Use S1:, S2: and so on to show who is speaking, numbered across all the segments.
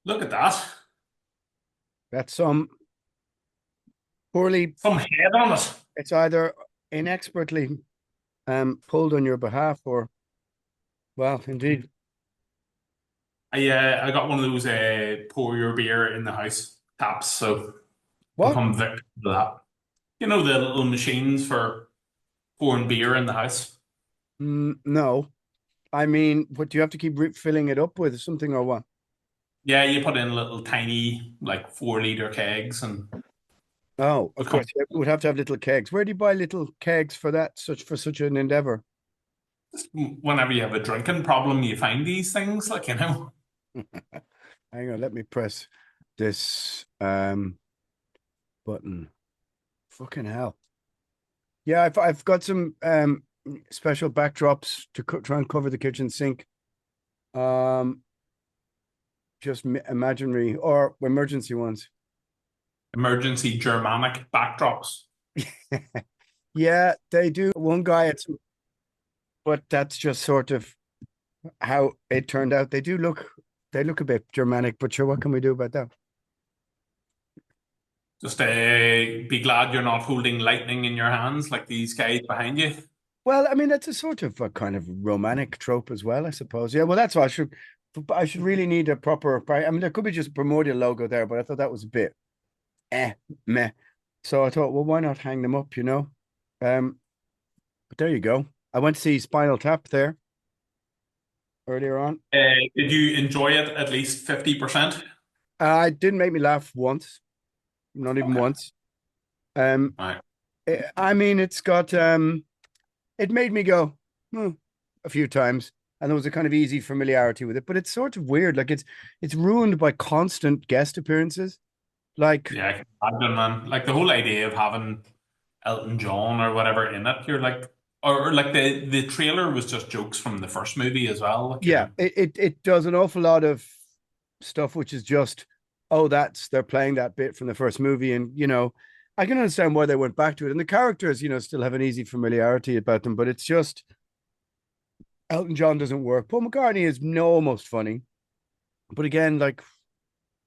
S1: Look at that.
S2: That's some poorly.
S1: Some head on it.
S2: It's either inexpertly pulled on your behalf, or well, indeed.
S1: I got one of those pour your beer in the house taps, so
S2: What?
S1: become victim to that. You know the little machines for pouring beer in the house?
S2: No. I mean, what do you have to keep filling it up with something or what?
S1: Yeah, you put in little tiny, like 4 liter kegs and
S2: Oh, of
S1: become
S2: course, you would have to have little kegs. Where do you buy little kegs for that? Such an endeavor.
S1: whenever you have a drinking problem, you find these things, like, you know.
S2: Hang on, let me press this button. Fucking hell. Yeah, I've got some special backdrops to try and cover the kitchen sink. Um, just imaginary or emergency ones.
S1: Emergency Germanic backdrops.
S2: Yeah, they do. One guy at some, but that's just sort of how it turned out. They look a bit Germanic, but sure, what can we do about that?
S1: Just be glad you're not holding lightning in your hands like these guys behind you.
S2: Well, I mean, that's a sort of a kind of romantic trope as well, I suppose. Yeah, well, that's why I should really need a proper. I mean, there could be just a Primordial logo there, but I thought that was a bit eh, meh. So I thought, well, why not hang them up, you know? But there you go. I went to see Spinal Tap there earlier on.
S1: Did you enjoy it at least 50%?
S2: It didn't make me laugh once, not even
S1: Okay.
S2: once. Um,
S1: All right.
S2: I mean, it made me go hmm, a few times, and there was a kind of easy familiarity with it. But it's sort of weird, like it's ruined by constant guest appearances. Like,
S1: Yeah, I can imagine, man. Like the whole idea of having Elton John or whatever in it, you're like, or like the trailer was just jokes from the first movie as well, like, you
S2: yeah,
S1: know.
S2: it does an awful lot of stuff, which is just, oh, that's they're playing that bit from the first movie, and I can understand why they went back to it, and the characters, still have an easy familiarity about them, but it's just Elton John doesn't work. Paul McCartney is no almost funny, but again, like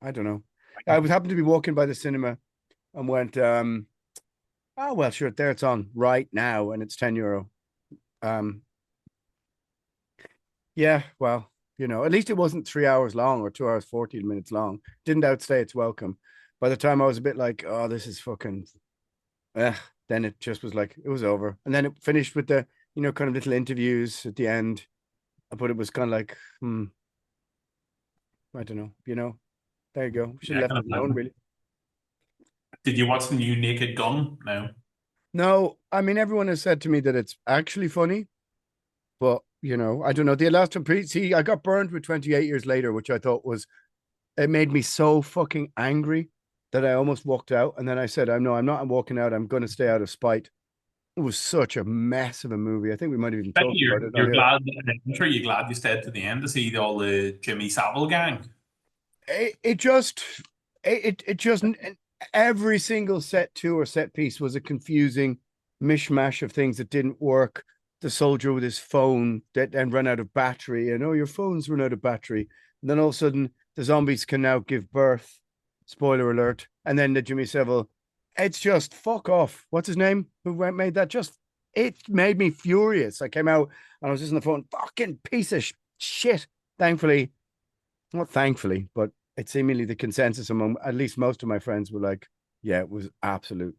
S2: I don't know. I was happened to be walking by the cinema and went, oh well, sure, there it's on right now, and it's €10. Um, yeah, well, at least it wasn't 3 hours long or 2 hours 14 minutes long. Didn't outstay its welcome. By the time I was a bit like, oh, this is fucking, eh, then it just was like it was over, and then it finished with the kind of little interviews at the end. But it was kind of like, I don't know, there you go. We should
S1: Yeah,
S2: have
S1: I
S2: left
S1: can
S2: it alone,
S1: imagine.
S2: really.
S1: Did you watch the new Naked Gun? No.
S2: No, I mean everyone has said to me that it's actually funny, but I don't know. The last time, see, I got burned with 28 years later, which I thought was it made me so fucking angry that I almost walked out. And then I said, I'm not. I'm walking out. I'm going to stay out of spite. It was such a mess of a movie. I think we might have even
S1: Bet
S2: talked about it on
S1: you're
S2: here.
S1: glad. I'm sure you're glad you stayed to the end to see all the Jimmy Savile gang.
S2: It just, it just, every single set two or set piece was a confusing mishmash of things that didn't work. The soldier with his phone that then ran out of battery, and oh, your phone's run out of battery. And then all of a sudden, the zombies can now give birth. Spoiler alert. And then the Jimmy Savile. It's just fuck off. What's his name? Who made that? Just it made me furious. I came out and I was just on the phone. Fucking piece of shit. Thankfully, not thankfully, but it's seemingly the consensus among at least most of my friends were like, yeah, it was absolute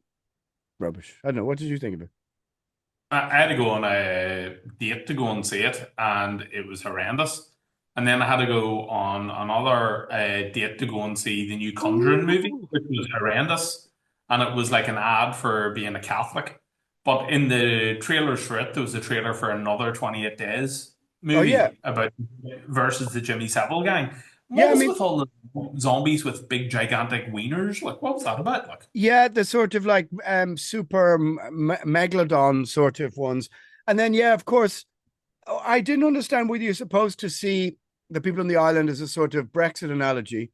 S2: rubbish. I don't know. What did you think of it?
S1: I had to go on a date to go and see it, and it was horrendous. And then I had to go on another date to go and see the new Conjuring movie,
S2: Ooh.
S1: which was horrendous. And it was like an ad for being a Catholic. But in the trailers for it, there was a trailer for another 28 Days
S2: Oh yeah.
S1: movie about versus the Jimmy Savile gang. What
S2: Yeah, I
S1: was
S2: mean,
S1: with all the zombies with big gigantic wieners? Like, what was that about? Like,
S2: yeah, the sort of like super megalodon sort of ones. And then yeah, of course, I didn't understand whether you're supposed to see the people on the island as a sort of Brexit analogy.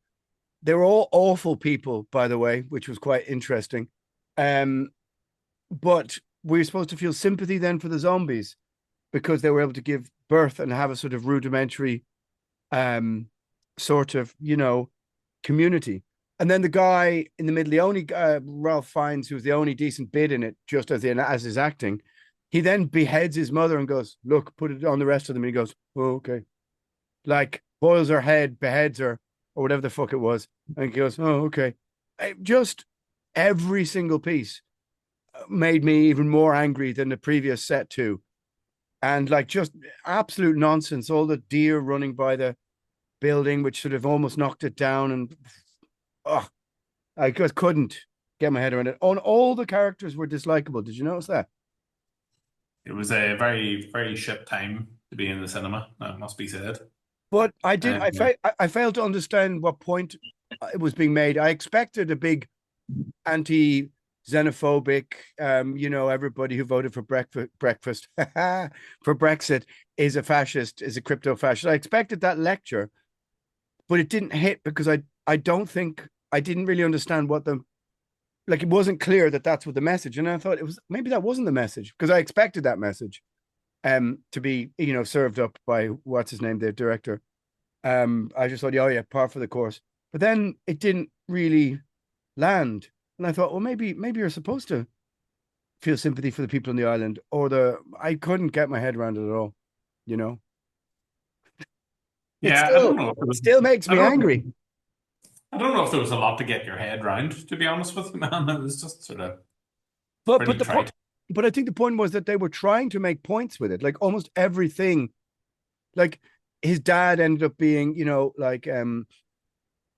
S2: They were all awful people, by the way, which was quite interesting. Um, but we're supposed to feel sympathy then for the zombies because they were able to give birth and have a sort of rudimentary, sort of, Community. And then the guy in the middle, the only Ralph Fiennes, who's the only decent bit in it, just as his acting, he then beheads his mother and goes, "Look, put it on the rest of them." And he goes, "Oh, okay." Like boils her head, beheads her, or whatever the fuck it was. And he goes, "Oh, okay." Just every single piece made me even more angry than the previous set two. And like just absolute nonsense. All the deer running by the building, which sort of almost knocked it down. And I just couldn't get my head around it. All the characters were dislikable. Did you notice that?
S1: It was a very, very shit time to be in the cinema. That must be said.
S2: But I did. I failed to understand what point it was being made. I expected a big anti-xenophobic. Everybody who voted for breakfast for Brexit is a fascist, is a crypto fascist. I expected that lecture, but it didn't hit because I don't think I didn't really understand what it wasn't clear that that's what the message. And I thought it was maybe that wasn't the message because I expected that message to be served up by what's his name, the director. I just thought, oh yeah, par for the course. But then it didn't really land, and I thought, well, maybe you're supposed to feel sympathy for the people on the island, I couldn't get my head around it at all.
S1: Yeah,
S2: I don't know. It still makes me angry.
S1: I don't know if there was a lot to get your head around, to be honest with you, man. It was just sort of.
S2: But the point. But I think the point was that they were trying to make points with it. Like almost everything, like his dad ended up being,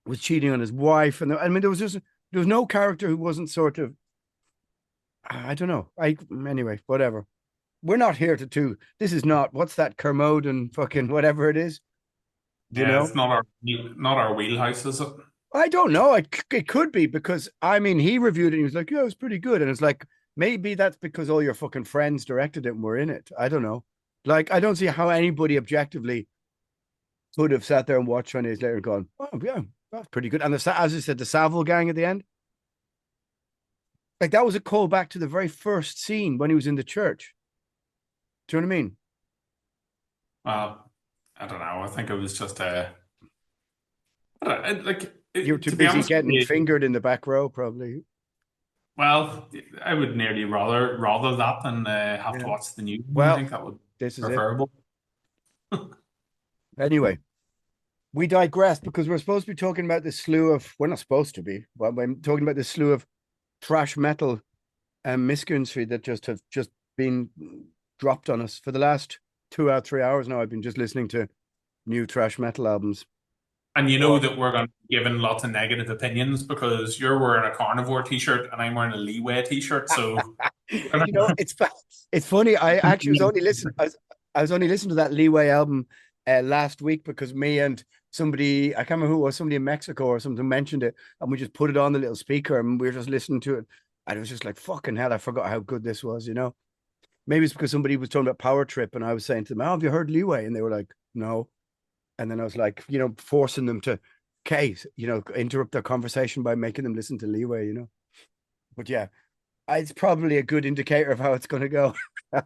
S2: was cheating on his wife, and there was no character who wasn't sort of. I don't know. Anyway, whatever. We're not here to do. This is not. What's that Kermode and fucking whatever it is.
S1: It's not our wheelhouse, is it?
S2: I don't know. It could be because he reviewed it and he was like, yeah, it was pretty good, and it's like. Maybe that's because all your fucking friends directed it and were in it. I don't know. Like, I don't see how anybody objectively could have sat there and watched 20 days later and gone, oh, yeah, that's pretty good. And as I said, the Savile gang at the end, like that was a callback to the very first scene when he was in the church. Do you know what I mean?
S1: I don't know. I think it was just
S2: you were too busy getting fingered in the back row, probably.
S1: Well, I would nearly rather that than have to watch the news.
S2: Well,
S1: I think that would be
S2: preferable. Anyway, we digress because we're supposed to be talking about this slew of. We're not supposed to be, but we're talking about this slew of thrash metal miscreancy that have just been dropped on us for the last 2 or 3 hours now. I've been just listening to new thrash metal albums.
S1: And that we're going to be given lots of negative opinions because you're wearing a carnivore t-shirt and I'm wearing a Leeway t-shirt. So
S2: it's funny. I actually was only listening. I was only listening to that Leeway album last week because me and somebody, I can't remember who it was, somebody in Mexico or something mentioned it, and we just put it on the little speaker and we were just listening to it, and it was just like fucking hell. I forgot how good this was. Maybe it's because somebody was talking about Power Trip and I was saying to them, "Oh, have you heard Leeway?" And they were like, "No." And then I was like, forcing them to interrupt their conversation by making them listen to Leeway, But yeah, it's probably a good indicator of how it's going to go.
S1: Yep.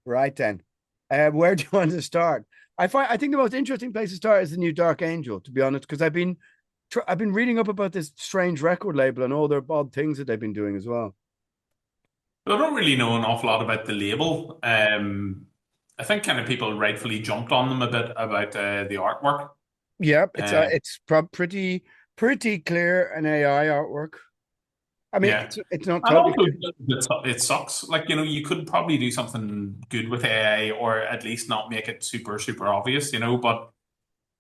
S2: Right then. Where do you want to start? I think the most interesting place to start is the new Dark Angel, to be honest, because I've been reading up about this strange record label and all their odd things that they've been doing as well.
S1: I don't really know an awful lot about the label. I think kind of people rightfully jumped on them a bit about the artwork.
S2: Yeah, it's pretty clear an AI artwork. I mean,
S1: yeah.
S2: it's not totally.
S1: It sucks. Like you could probably do something good with AI, or at least not make it super super obvious. But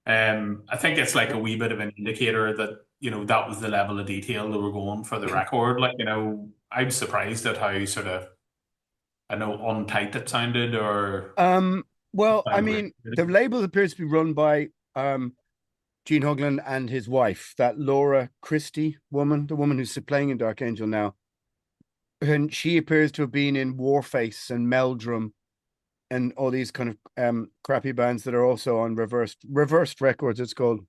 S1: I think it's like a wee bit of an indicator that that was the level of detail they were going for the record. Like I'm surprised at how sort of. I know untight it sounded, or
S2: well, I mean, the label appears to be run by Gene Hoglan and his wife, that Laura Christie woman, the woman who's playing in Dark Angel now. And she appears to have been in Warface and Meldrum and all these kind of crappy bands that are also on Reversed Records, it's called.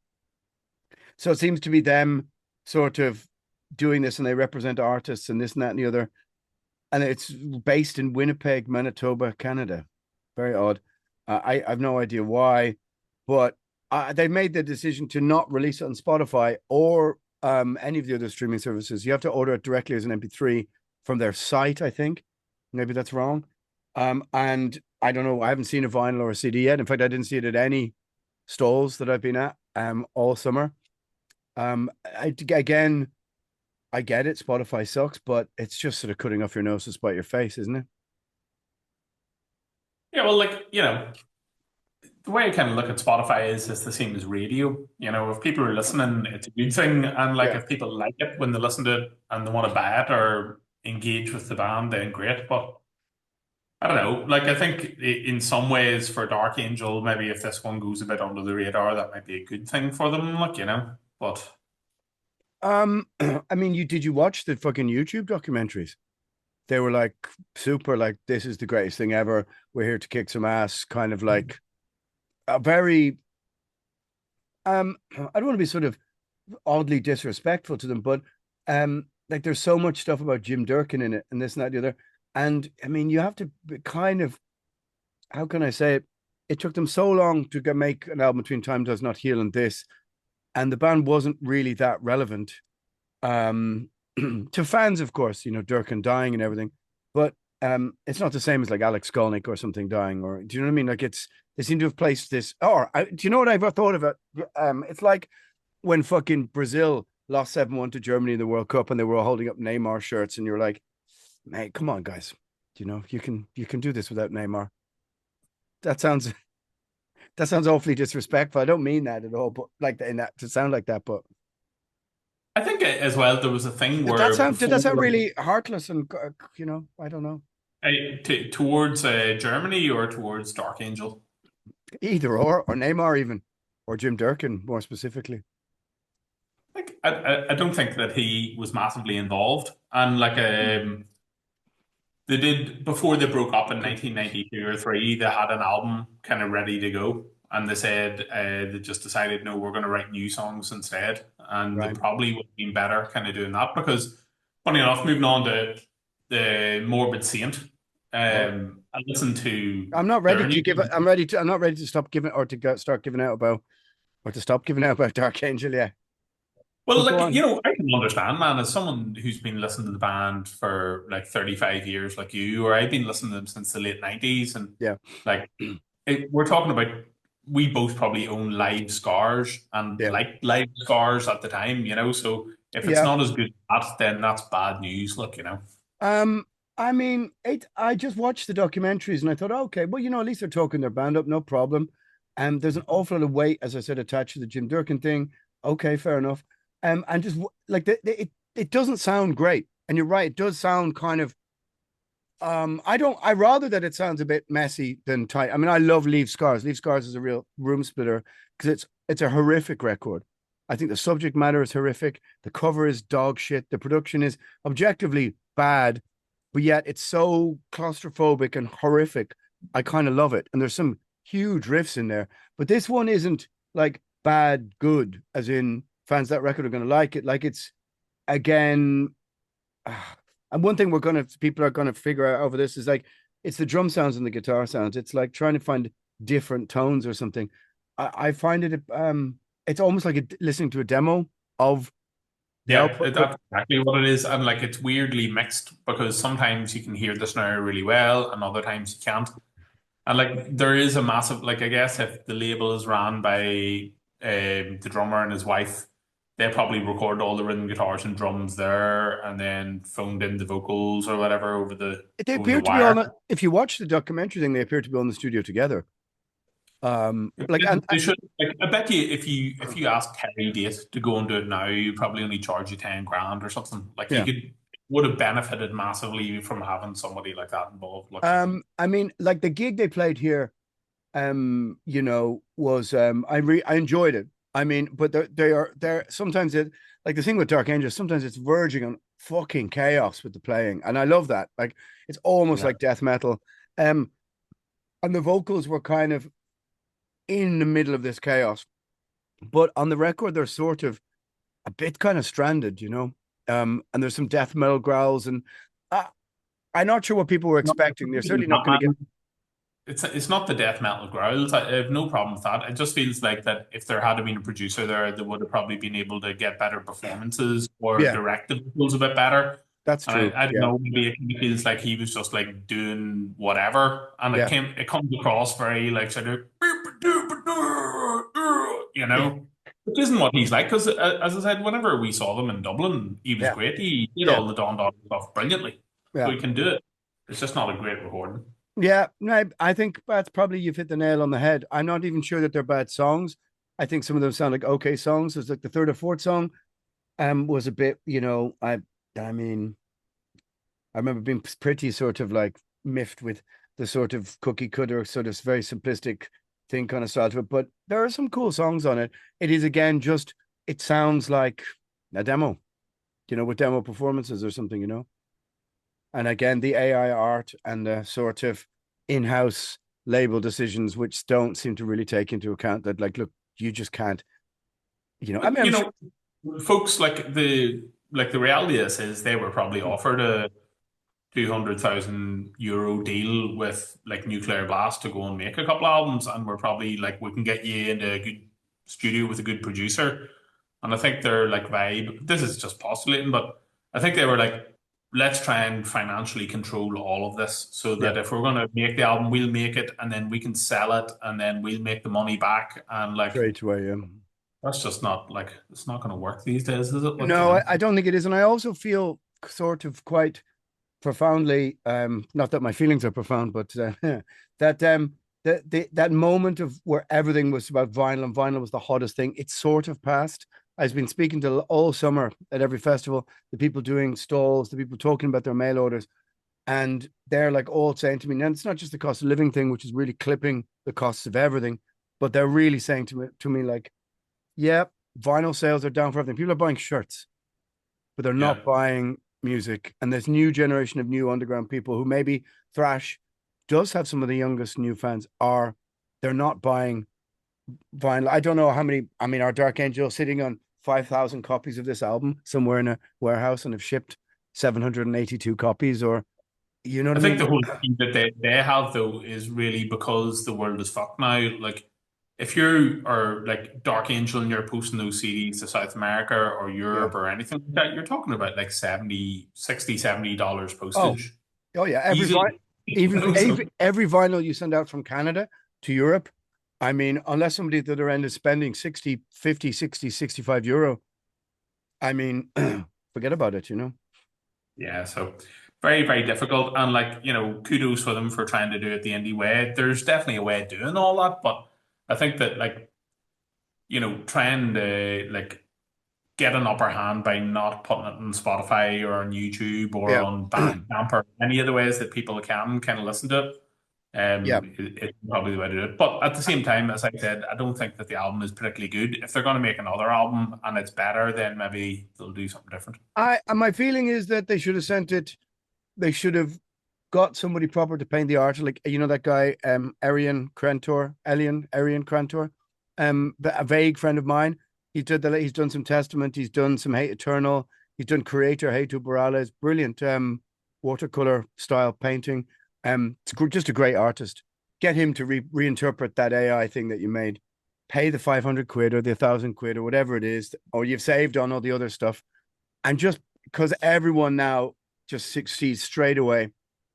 S2: So it seems to be them sort of doing this, and they represent artists and this and that and the other. And it's based in Winnipeg, Manitoba, Canada. Very odd. I have no idea why, but they made the decision to not release it on Spotify or any of the other streaming services. You have to order it directly as an MP3 from their site, I think. Maybe that's wrong. And I don't know. I haven't seen a vinyl or a CD yet. In fact, I didn't see it at any stalls that I've been at all summer. Again, I get it. Spotify sucks, but it's just sort of cutting off your nose to spite your face, isn't it?
S1: Yeah, well, like, the way I kind of look at Spotify is it's the same as radio. If people are listening, it's a good thing. And like
S2: Yeah.
S1: if people like it when they listen to it and they want to buy it or engage with the band, then great. But I don't know. Like I think in some ways for Dark Angel, maybe if this one goes a bit under the radar, that might be a good thing for them. But
S2: I mean, did you watch the fucking YouTube documentaries? They were like super, like this is the greatest thing ever. We're here to kick some ass, kind of like a very I don't want to be sort of oddly disrespectful to them, but like there's so much stuff about Jim Durkin in it and this and that and the other. And I mean, you have to kind of, how can I say it? It took them so long to make an album between Time Does Not Heal and this, and the band wasn't really that relevant to fans, of course, Durkin dying and everything, but it's not the same as like Alex Skolnick or something dying, or do you know what I mean? Like they seem to have placed this, do you know what I've thought of it? It's like when fucking Brazil lost 7-1 to Germany in the World Cup and they were all holding up Neymar shirts and you're like, mate, come on, guys. You can do this without Neymar. That sounds awfully disrespectful. I don't mean that at all, but like in that to sound like that, but
S1: I think as well there was a thing where
S2: did that sound really heartless and I don't know.
S1: Towards Germany or towards Dark Angel?
S2: Either or Neymar even, or Jim Durkin more specifically.
S1: Like I don't think that he was massively involved, and like they did before they broke up in 1992 or three. They had an album kind of ready to go, and they said they just decided no, we're going to write new songs instead, and they
S2: Right.
S1: probably would have been better kind of doing that because, funny enough, moving on to the Morbid Saint, I listened to
S2: I'm not ready
S1: their
S2: to
S1: new.
S2: give it. I'm not ready to stop giving or to start giving out about or to stop giving out about Dark Angel. Yeah.
S1: Well,
S2: But go
S1: like,
S2: on.
S1: I can understand, man, as someone who's been listening to the band for like 35 years, like you, or I've been listening to them since the late 90s. And
S2: Yeah.
S1: like, we're talking about, we both probably own live scars and
S2: Yeah.
S1: like live scars at the time. So if it's
S2: Yeah.
S1: not as good as that, then that's bad news.
S2: I mean, I just watched the documentaries and I thought, okay, well, at least they're talking their band up, no problem. And there's an awful lot of weight, as I said, attached to the Jim Durkin thing. Okay, fair enough. And just like it doesn't sound great. And you're right, it does sound kind of I rather that it sounds a bit messy than tight. I mean, I love Leave Scars. Leave Scars is a real room splitter because it's a horrific record. I think the subject matter is horrific. The cover is dog shit. The production is objectively bad, but yet it's so claustrophobic and horrific. I kind of love it. And there's some huge riffs in there. But this one isn't like bad, good, as in fans of that record are going to like it. Like it's again, and one thing people are gonna figure out over this is like it's the drum sounds and the guitar sounds. It's like trying to find different tones or something. I find it it's almost like listening to a demo of the
S1: Yeah,
S2: output.
S1: that's exactly what it is. And like, it's weirdly mixed because sometimes you can hear the snare really well and other times you can't. And like there is a massive like I guess if the label is ran by the drummer and his wife, they probably recorded all the rhythm guitars and drums there and then phoned in the vocals or whatever
S2: They
S1: over the
S2: appear to be
S1: wire.
S2: on. If you watch the documentary thing, they appear to be on the studio together. Like and
S1: They should like I bet you if you ask Terry Date to go and do it now, you probably only charge you 10 grand or something. Like you
S2: yeah.
S1: could would have benefited massively from having somebody like that involved.
S2: I mean, like the gig they played here, was I enjoyed it. I mean, but they're sometimes it like the thing with Dark Angel, sometimes it's verging on fucking chaos with the playing, and I love that. Like it's almost
S1: Yeah.
S2: like death metal. And the vocals were kind of in the middle of this chaos, but on the record they're sort of a bit kind of stranded. And there's some death metal growls, and I'm not sure what people were expecting. They're certainly not going to get.
S1: it's not the death metal growls. I have no problem with that. It just feels like that if there had been a producer there, they would have probably been able to get better performances or
S2: Yeah,
S1: direct the vocals a bit better.
S2: that's
S1: And
S2: true.
S1: I don't
S2: Yeah,
S1: know, maybe it feels like he was just like doing whatever, and
S2: yeah,
S1: it comes across very like sort of you
S2: yeah,
S1: know, which isn't what he's like. Because as I said, whenever we saw them in Dublin, he was
S2: yeah,
S1: great. He did
S2: yeah,
S1: all the Don Dog stuff brilliantly, so
S2: yeah.
S1: he can do it. It's just not a great recording.
S2: Yeah, no, I think that's probably you've hit the nail on the head. I'm not even sure that they're bad songs. I think some of them sound like okay songs. It's like the third or fourth song was a bit, I mean, I remember being pretty sort of like miffed with the sort of cookie cutter, sort of very simplistic thing kind of style to it. But there are some cool songs on it. It is again just it sounds like a demo, with demo performances or something, And again, the AI art and the sort of in-house label decisions, which don't seem to really take into account that, like, look, you just can't, I
S1: But
S2: mean, I'm sure,
S1: folks like the reality is they were probably offered a 200,000 euro deal with like Nuclear Blast to go and make a couple albums, and we're probably like we can get you into a good studio with a good producer. And I think they're like vibe. This is just postulating, but I think they were like, let's try and financially control all of this so
S2: yeah,
S1: that if we're gonna make the album, we'll make it and then we can sell it and then we'll make the money back. And like
S2: straight away.
S1: that's just not like it's not gonna work these days, is it? Like,
S2: No, I don't think it is. And I also feel sort of quite profoundly, not that my feelings are profound, but that that moment of where everything was about vinyl and vinyl was the hottest thing, it's sort of passed. I've been speaking to all summer at every festival, the people doing stalls, the people talking about their mail orders, and they're like all saying to me, and it's not just the cost of living thing, which is really clipping the costs of everything, but they're really saying to me like, yeah, vinyl sales are down for everything. People are buying shirts, but they're
S1: yeah.
S2: not buying music. And this new generation of new underground people who maybe thrash does have some of the youngest new fans are they're not buying vinyl. I don't know how many. I mean, our Dark Angel sitting on 5,000 copies of this album somewhere in a warehouse and have shipped 782 copies, or you know what
S1: I
S2: I
S1: think
S2: mean?
S1: the whole thing that they have though is really because the world is fucked now. Like if you are like Dark Angel and you're posting those CDs to South America or
S2: Yeah.
S1: Europe or anything like that, you're talking about like 70, 60, $70
S2: Oh,
S1: postage.
S2: oh yeah.
S1: Easily.
S2: Even
S1: So,
S2: every vinyl you send out from Canada to Europe, I mean, unless somebody at the other end is spending 60, 50, 60, 65 euro, I mean, forget about it.
S1: yeah, so very, very difficult. And like, kudos for them for trying to do it the indie way. There's definitely a way of doing all that, but I think that like, trying to like get an upper hand by not putting it on Spotify or on YouTube or
S2: Yeah.
S1: on Bandcamp or any of the ways that people can kind of listen to it.
S2: Yeah.
S1: It's probably the way to do it. But at the same time, as I said, I don't think that the album is particularly good. If they're going to make another album and it's better, then maybe they'll do something different.
S2: My feeling is that they should have sent it, they should have got somebody proper to paint the art, like that guy, Arian Crantor, a vague friend of mine. He's done some Testament, he's done some Hate Eternal, he's done Creator, Hate to Borales, brilliant watercolor style painting. It's just a great artist. Get him to reinterpret that AI thing that you made. Pay the 500 quid or the 1,000 quid or whatever it is, or you've saved on all the other stuff. And just because everyone now just sees straight away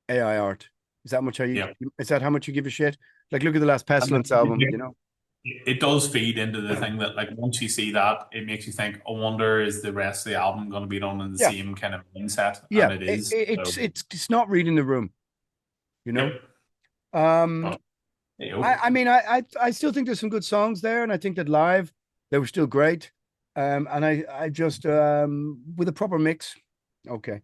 S2: AI art. Is that much how
S1: Yeah.
S2: is that how much you give a shit? Like, look at the last Pestilence album.
S1: It does feed into the thing that like once you see that, it makes you think, I wonder is the rest of the album going to be done in the
S2: Yeah,
S1: same kind of mindset?
S2: yeah.
S1: And it
S2: It,
S1: is.
S2: it,
S1: So,
S2: it's not reading the room, you know.
S1: yep.
S2: Um,
S1: But, hey,
S2: I mean, I still think there's some good songs there, and I think that live they were still great. And I just with a proper mix. Okay.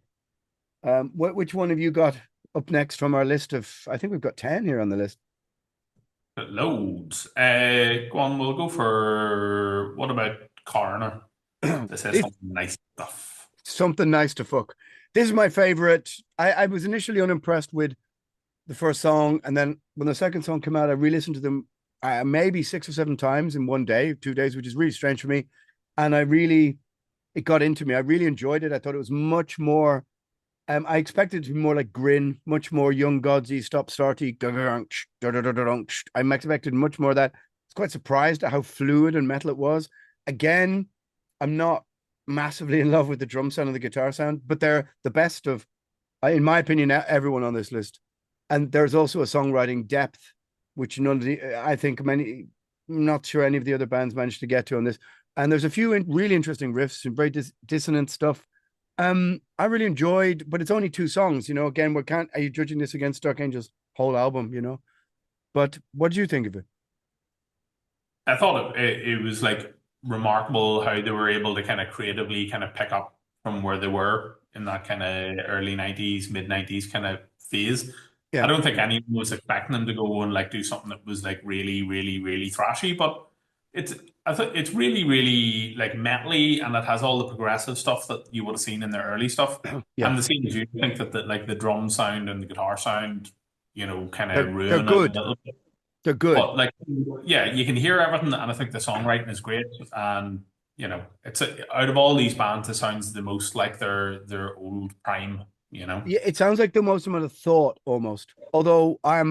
S2: Which one have you got up next from our list of? I think we've got 10 here on the list.
S1: loads. Go on, we'll go for what about Coroner? This is
S2: This
S1: some nice stuff.
S2: something nice to fuck. This is my favorite. I was initially unimpressed with the first song, and then when the second song came out, I re-listened to them maybe 6 or 7 times in one day, 2 days, which is really strange for me. And it got into me. I really enjoyed it. I thought it was much more. I expected it to be more like Grin, much more Young Godsy, stop starty. I'm expecting much more of that. I was quite surprised at how fluid and metal it was. Again, I'm not massively in love with the drum sound and the guitar sound, but they're the best of, in my opinion, everyone on this list. And there's also a songwriting depth, which none of the, I think many, not sure any of the other bands managed to get to on this. And there's a few really interesting riffs and very dissonant stuff. I really enjoyed, but it's only 2 songs, you know. Again, are you judging this against Dark Angel's whole album, you know? But what do you think of it?
S1: I thought it was like remarkable how they were able to kind of creatively kind of pick up from where they were in that kind of early 90s, mid 90s kind of phase. I
S2: Yeah,
S1: don't think anyone was expecting them to go and like do something that was like really, really, really thrashy, but it's I thought it's really, really like metally, and it has all the progressive stuff that you would have seen in their early stuff.
S2: yeah.
S1: And the same as you think that like the drum sound and the guitar sound, kind of
S2: They're
S1: ruin it a
S2: good.
S1: little.
S2: They're good.
S1: But like, yeah, you can hear everything, and I think the songwriting is great. And it's out of all these bands, it sounds the most like their old prime.
S2: Yeah, it sounds like the most amount of thought almost.
S1: Yeah.
S2: I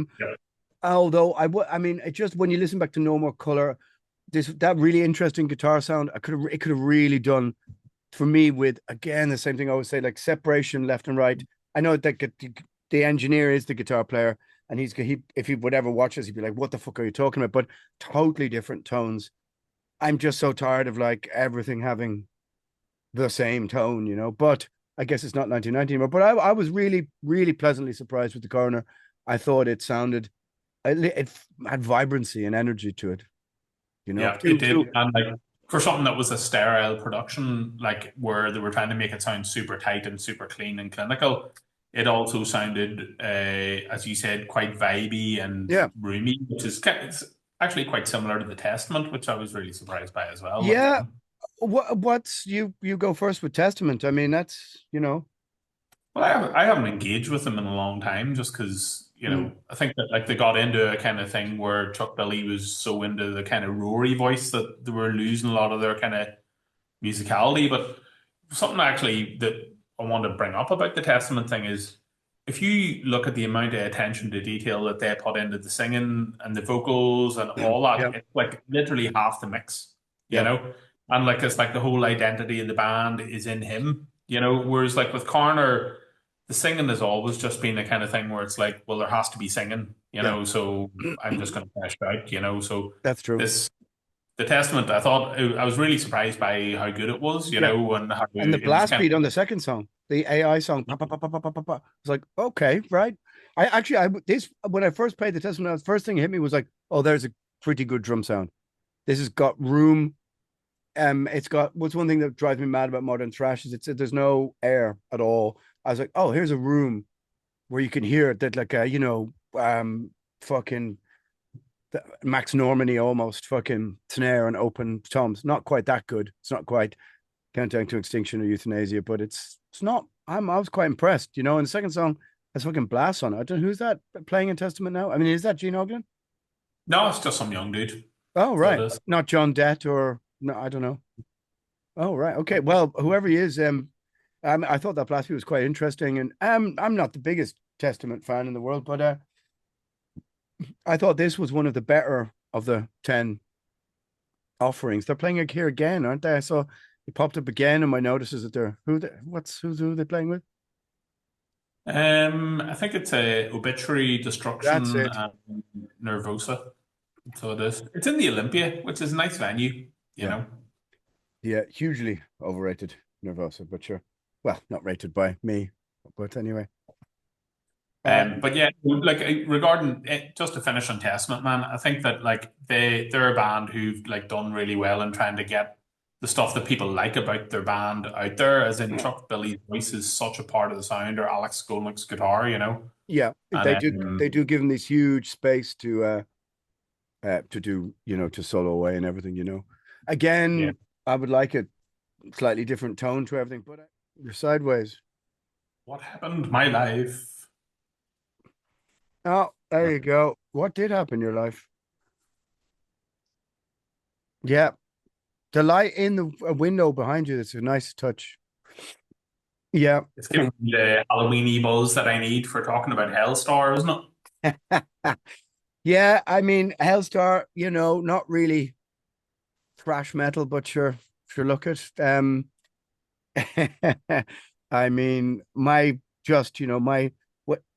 S2: mean, it just when you listen back to No More Color, that really interesting guitar sound, it could have really done for me with again the same thing I always say, like separation left and right. I know that the engineer is the guitar player, and if he would ever watch this, he'd be like, "What the fuck are you talking about?" But totally different tones. I'm just so tired of like everything having the same tone, you know. But I guess it's not 1990 anymore. But I was really, really pleasantly surprised with the Coroner. I thought it had vibrancy and energy to it, you know.
S1: Yeah, it did. And like for something that was a sterile production, like where they were trying to make it sound super tight and super clean and clinical, it also sounded, as you said, quite vibey and
S2: Yeah,
S1: roomy, which is it's actually quite similar to the Testament, which I was really surprised by as well.
S2: yeah. What's you go first with Testament? I mean, that's
S1: Well, I haven't engaged with them in a long time just because,
S2: mm,
S1: I think that like they got into a kind of thing where Chuck Billy was so into the kind of Rory voice that they were losing a lot of their kind of musicality. But something actually that I want to bring up about the Testament thing is if you look at the amount of attention to detail that they put into the singing and the vocals and all
S2: yeah,
S1: that, it's like literally half the mix, you
S2: yeah.
S1: know? And like it's like the whole identity of the band is in him, whereas like with Coroner, the singing has always just been the kind of thing where it's like, well, there has to be singing,
S2: Yeah,
S1: so I'm just going to finish out, so
S2: that's true.
S1: this the Testament, I was really surprised by how good it was,
S2: Yeah,
S1: and how
S2: and the
S1: it was
S2: blast
S1: kind
S2: beat on the second song, the AI song, pa, pa, pa, pa, pa, pa, pa, pa. It's like, okay, right. I this when I first played the Testament, the first thing that hit me was like, oh, there's a pretty good drum sound. This has got room. It's got what's one thing that drives me mad about modern thrash is there's no air at all. I was like, oh, here's a room where you can hear it that like fucking Max Normany almost fucking snare and open toms. Not quite that good. It's not quite Countdown to Extinction or Euthanasia, but it's not. I was quite impressed, you know. And the second song has fucking blast on it. I don't know who's that playing in Testament now. I mean, is that Gene Ogden?
S1: no, it's just some young dude.
S2: Oh
S1: So it
S2: right,
S1: is.
S2: not John Dett or no, I don't know. Oh right, okay. Well, whoever he is, I thought that blast beat was quite interesting, and I'm not the biggest Testament fan in the world, but I thought this was one of the better of the 10 offerings. They're playing it here again, aren't they? I saw it popped up again in my notices that who they playing with?
S1: I think it's a Obituary,
S2: That's
S1: Destruction,
S2: it.
S1: and Nervosa. So it is. It's in the Olympia, which is a nice venue, you
S2: Yeah.
S1: know.
S2: Yeah, hugely overrated Nervosa, but sure. Well, not rated by me, but anyway.
S1: But yeah, like regarding it, just to finish on Testament, man, I think that like they're a band who've like done really well in trying to get the stuff that people like about their band out there, as in Chuck Billy's voice is such a part of the sound, or Alex Skolnick's guitar,
S2: Yeah,
S1: and
S2: they do give them this huge space to do, to solo away and everything,
S1: yeah.
S2: Again, I would like a slightly different tone to everything, but you're sideways.
S1: What happened? My life.
S2: Oh, there you go. What did happen in your life? Yeah, the light in the window behind you, that's a nice touch. Yeah.
S1: It's giving me the Halloweeny buzz that I need for talking about Hellstar, isn't it?
S2: Yeah, I mean, Hellstar, not really thrash metal, but sure, look at I mean, my just, my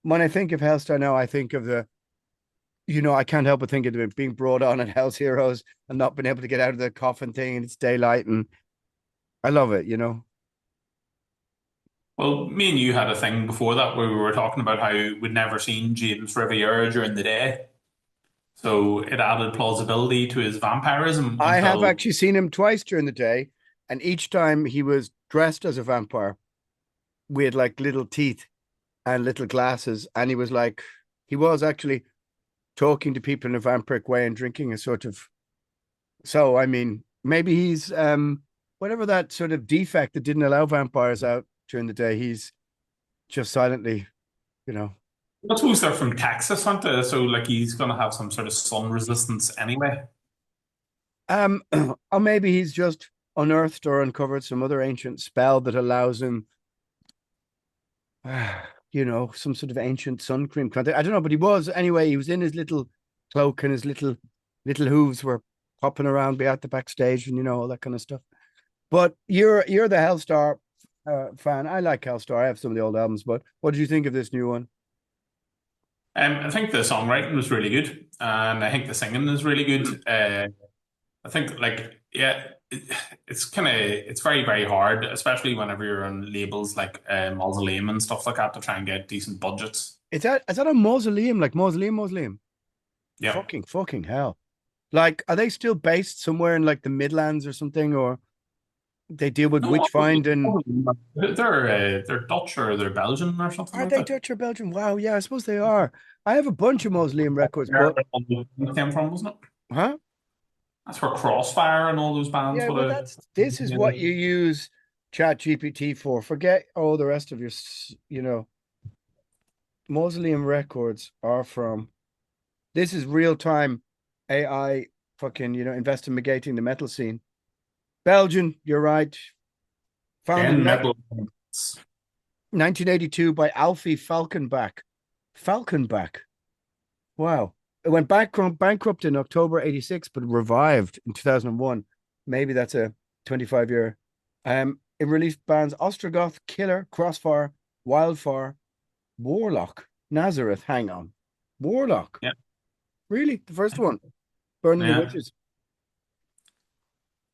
S2: when I think of Hellstar now, I think of I can't help but think of it being brought on at Hell's Heroes and not being able to get out of the coffin thing and it's daylight and I love it.
S1: Well, me and you had a thing before that where we were talking about how we'd never seen James Riviera during the day. So it added plausibility to his vampirism
S2: I have
S1: until,
S2: actually seen him twice during the day, and each time he was dressed as a vampire with like little teeth and little glasses, and he was actually talking to people in a vampiric way and drinking a sort of. So I mean, maybe he's whatever that sort of defect that didn't allow vampires out during the day. He's just silently, you know.
S1: I suppose they're from Texas, aren't they? So like he's going to have some sort of sun resistance anyway.
S2: Or maybe he's just unearthed or uncovered some other ancient spell that allows him, some sort of ancient sun cream content. I don't know, but he was anyway. He was in his little cloak and his little hooves were popping around be at the backstage and all that kind of stuff. But you're the Hellstar fan. I like Hellstar. I have some of the old albums, but what did you think of this new one?
S1: I think the songwriting was really good, and I think the singing is really good. I think like yeah, it's very very hard, especially whenever you're on labels like Mausoleum and stuff like that to try and get decent budgets.
S2: Is that a mausoleum? Like mausoleum?
S1: Yeah.
S2: Fucking hell. Like, are they still based somewhere in like the Midlands or something, or they deal with
S1: No,
S2: witch find and
S1: they're Dutch or they're Belgian or something
S2: are
S1: like
S2: they
S1: that.
S2: Dutch or Belgian? Wow, yeah, I suppose they are. I have a bunch of mausoleum records,
S1: Where
S2: but
S1: it came from, wasn't it?
S2: huh?
S1: That's where Crossfire and all those bands
S2: Yeah,
S1: would
S2: well,
S1: have.
S2: this is what you use Chat GPT for. Forget all the rest of mausoleum records are from this is real time AI fucking, investigating the metal scene. Belgian, you're right. Founded
S1: Again,
S2: in
S1: metal.
S2: 1982 by Alfie Falkenbach. Falkenbach. Wow. It went bankrupt in October 86, but revived in 2001. Maybe that's a 25-year. It released bands Ostrogoth, Killer, Crossfire, Wildfire, Warlock, Nazareth. Hang on. Warlock.
S1: Yeah,
S2: Really? The first one. Burning the
S1: yeah.
S2: Witches.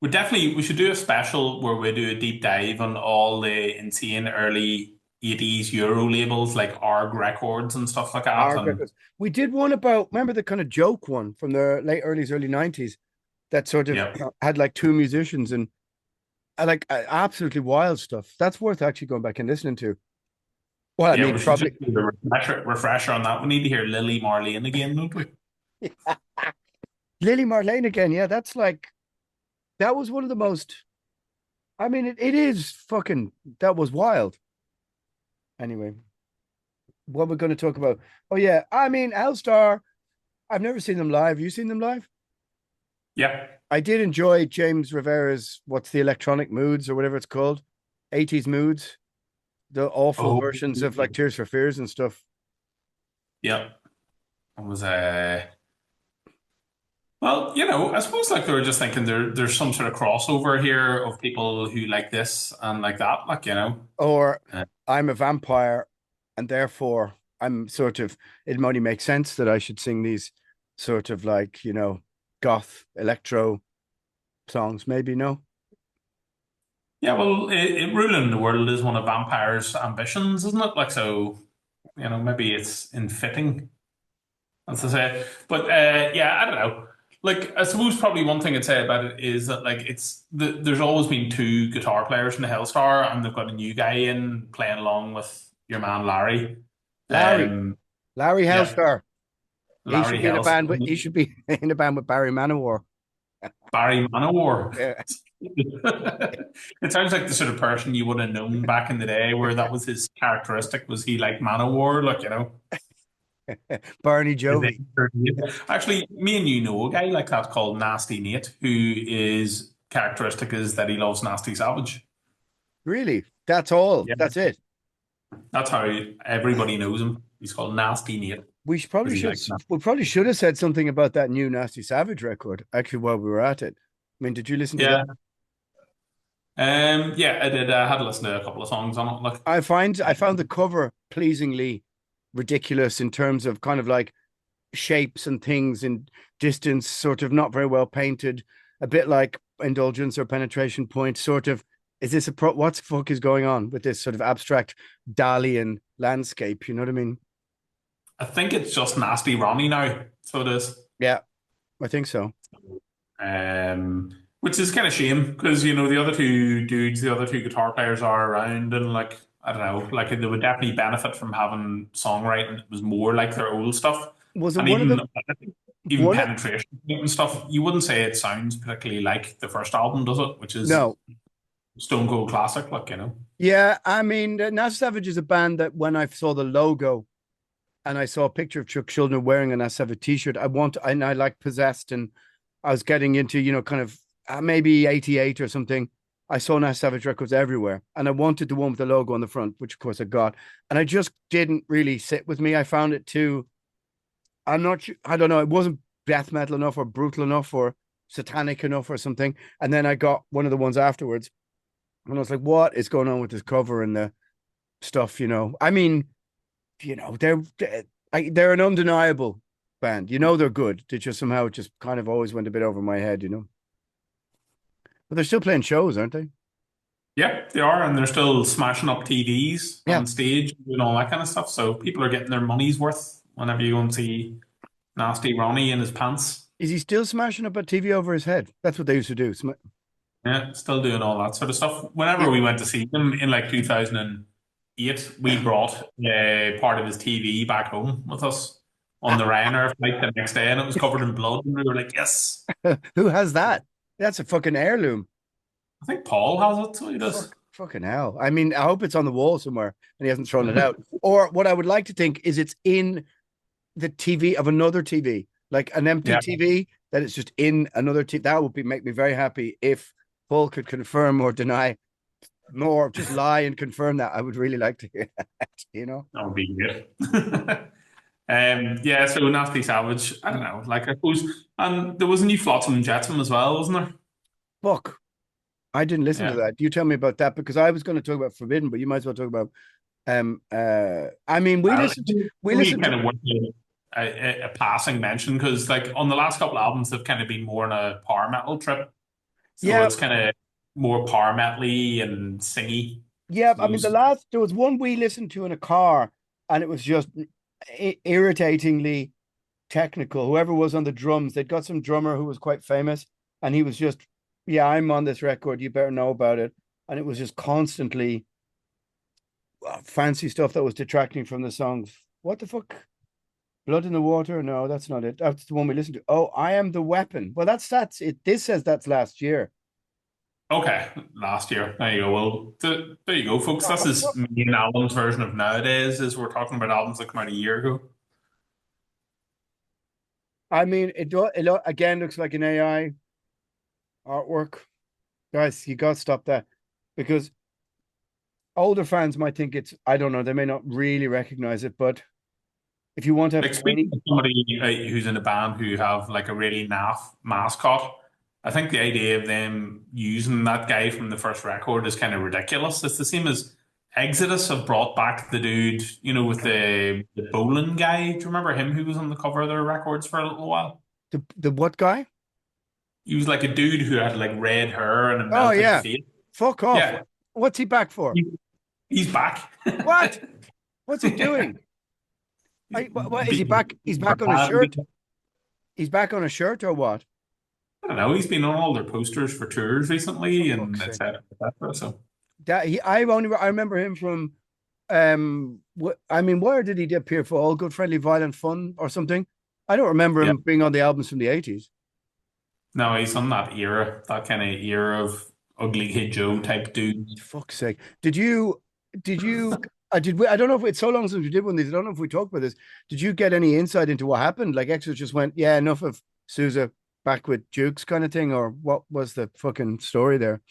S1: We should do a special where we do a deep dive on all the insane early 80s Euro labels like ARG Records and stuff like that.
S2: Our
S1: And
S2: records. We did one about, remember the kind of joke one from the late early 90s that sort of
S1: yeah.
S2: had like two musicians and absolutely wild stuff. That's worth actually going back and listening to. Well, I
S1: Yeah,
S2: mean,
S1: we should just
S2: probably
S1: do a refresher on that. We need to hear Lily Marlene again, don't we?
S2: Lily Marlene again. Yeah, that was one of the most. I mean, it is fucking. That was wild. Anyway, what we're going to talk about? Oh yeah, I mean, Hellstar. I've never seen them live. You seen them live?
S1: Yeah.
S2: I did enjoy James Rivera's what's the electronic moods or whatever it's called, 80s moods, the awful
S1: Oh,
S2: versions of like Tears for Fears and stuff.
S1: yeah. It was well, I suppose like they were just thinking there's some sort of crossover here of people who like this and like that,
S2: Or
S1: Uh,
S2: I'm a vampire and therefore I'm sort of it only makes sense that I should sing these sort of like, goth electro songs, maybe no.
S1: yeah, well, ruling the world is one of vampire's ambitions, isn't it? Like, so, maybe it's in fitting, as I say. But yeah, I don't know. Like, I suppose probably one thing I'd say about it is that like there's always been two guitar players in the Hellstar, and they've got a new guy in playing along with your man Larry.
S2: Larry,
S1: Um,
S2: Larry
S1: yeah,
S2: Hellstar. He should
S1: Larry
S2: be in a band with
S1: Hellstar,
S2: he should be in a band with Barry Manowar.
S1: Barry Manowar.
S2: Yeah.
S1: It sounds like the sort of person you would have known back in the day, where that was his characteristic. Was he like Manowar,
S2: Barney Jovi.
S1: Actually, me and you know a guy like that called Nasty Nate, who is characteristic is that he loves Nasty Savage.
S2: Really? That's all.
S1: Yeah,
S2: That's it.
S1: that's how everybody knows him. He's called Nasty Nate
S2: We should probably
S1: because he
S2: should
S1: likes that.
S2: we probably should have said something about that new Nasty Savage record actually while we were at it. I mean, did you listen to that?
S1: Yeah. Yeah, I did. I had to listen to a couple of songs on it. Like,
S2: I found the cover pleasingly ridiculous in terms of kind of like shapes and things in distance, sort of not very well painted, a bit like Indulgence or Penetration Point, sort of. Is this what the fuck is going on with this sort of abstract Dalian landscape? You know what I mean?
S1: I think it's just Nasty Ronnie now. So it is.
S2: Yeah, I think so.
S1: Which is kind of shame because the other two dudes, the other two guitar players are around, and like I don't know, like they would definitely benefit from having songwriting that was more like their old stuff,
S2: Was it
S1: and
S2: one of
S1: even
S2: the
S1: I think even
S2: one?
S1: penetration and stuff. You wouldn't say it sounds particularly like the first album, does it? Which is
S2: No.
S1: Stone Cold classic, like
S2: Yeah, I mean, Nas Savage is a band that when I saw the logo and I saw a picture of Chuck Schuldiner wearing a Nas Savage t-shirt, and I like Possessed, and I was getting into, kind of maybe 88 or something. I saw Nas Savage records everywhere, and I wanted the one with the logo on the front, which of course I got, and I just didn't really sit with me. I found it too. I'm not sure. I don't know. It wasn't death metal enough or brutal enough or satanic enough or something. And then I got one of the ones afterwards, and I was like, "What is going on with this cover and the stuff?" I mean, they're an undeniable band. They're good. They just somehow just kind of always went a bit over my head. But they're still playing shows, aren't they?
S1: yeah, they are, and they're still smashing up TVs
S2: Yeah.
S1: on stage, and all that kind of stuff. So people are getting their money's worth whenever you go and see Nasty Ronnie in his pants.
S2: Is he still smashing up a TV over his head? That's what they used to do.
S1: Yeah, still doing all that sort of stuff.
S2: Yeah.
S1: Whenever we went to see him in like 2008, we brought part of his TV back home with us on the Ryanair flight the next day, and it was covered in blood. And we were like, yes.
S2: Who has that? That's a fucking heirloom.
S1: I think Paul has it, so he does.
S2: Fucking hell. I mean, I hope it's on the wall somewhere and he hasn't thrown it out. Or what I would like to think is it's in the TV of another TV, like an empty
S1: Yeah.
S2: TV that it's just in another TV. That would make me very happy if Paul could confirm or deny more, just lie and confirm that. I would really like to hear that.
S1: That would be good. Yeah, so Nasty Savage, I don't know, like I suppose, and there was a new Flotsam and Jetsam as well, wasn't there?
S2: Fuck. I didn't listen to
S1: Yeah.
S2: that. You tell me about that because I was going to talk about Forbidden, but you might as well talk about I mean we listened
S1: kind
S2: to
S1: of worth a passing mention because, like, on the last couple of albums, they've kind of been more on a power metal trip. So
S2: yeah,
S1: it's kind of more power metal-y and singy.
S2: yeah. I mean
S1: Those,
S2: there was one we listened to in a car and it was just irritatingly technical. Whoever was on the drums, they'd got some drummer who was quite famous and he was just, yeah, I'm on this record, you better know about it. And it was just constantly fancy stuff that was detracting from the songs. What the fuck? Blood in the Water? No, that's not it. That's the one we listened to. Oh, I Am the Weapon. Well, that's it. This says that's last year.
S1: okay, last year. There you go. Well, there you go, folks. This is me and Alan's version of nowadays, is we're talking about albums that came out a year ago.
S2: I mean, it again looks like an AI artwork. Guys, you got to stop that because older fans might think it's, I don't know, they may not really recognize it, but if you want to have
S1: Like, speaking of somebody who's in a band who have like a really naff mascot, I think the idea of them using that guy from the first record is kind of ridiculous. It's the same as Exodus have brought back the dude, with the bowling guy. Do you remember him who was on the cover of their records for a little while?
S2: the what guy?
S1: He was like a dude who had like red hair and a
S2: Oh
S1: melted
S2: yeah,
S1: face.
S2: fuck off.
S1: Yeah,
S2: What's he back for?
S1: he's back.
S2: What? What's he doing? What is he back? He's back on a shirt. He's back on a shirt or what?
S1: I don't know. He's been on all their posters for tours recently,
S2: For
S1: and
S2: fuck's sake.
S1: etc. So
S2: I remember him from I mean, where did he appear for? All Good Friendly Violent Fun or something? I don't remember
S1: yeah,
S2: him being on the albums from the 80s.
S1: no, he's on that era, that kind of era of Ugly Kid Joe type dude.
S2: Fuck's sake. Did you I don't know if it's so long since we did one of these. I don't know if we talked about this. Did you get any insight into what happened? Like Exodus just went, yeah, enough of Sousa back with Jukes kind of thing, or what was the fucking story there?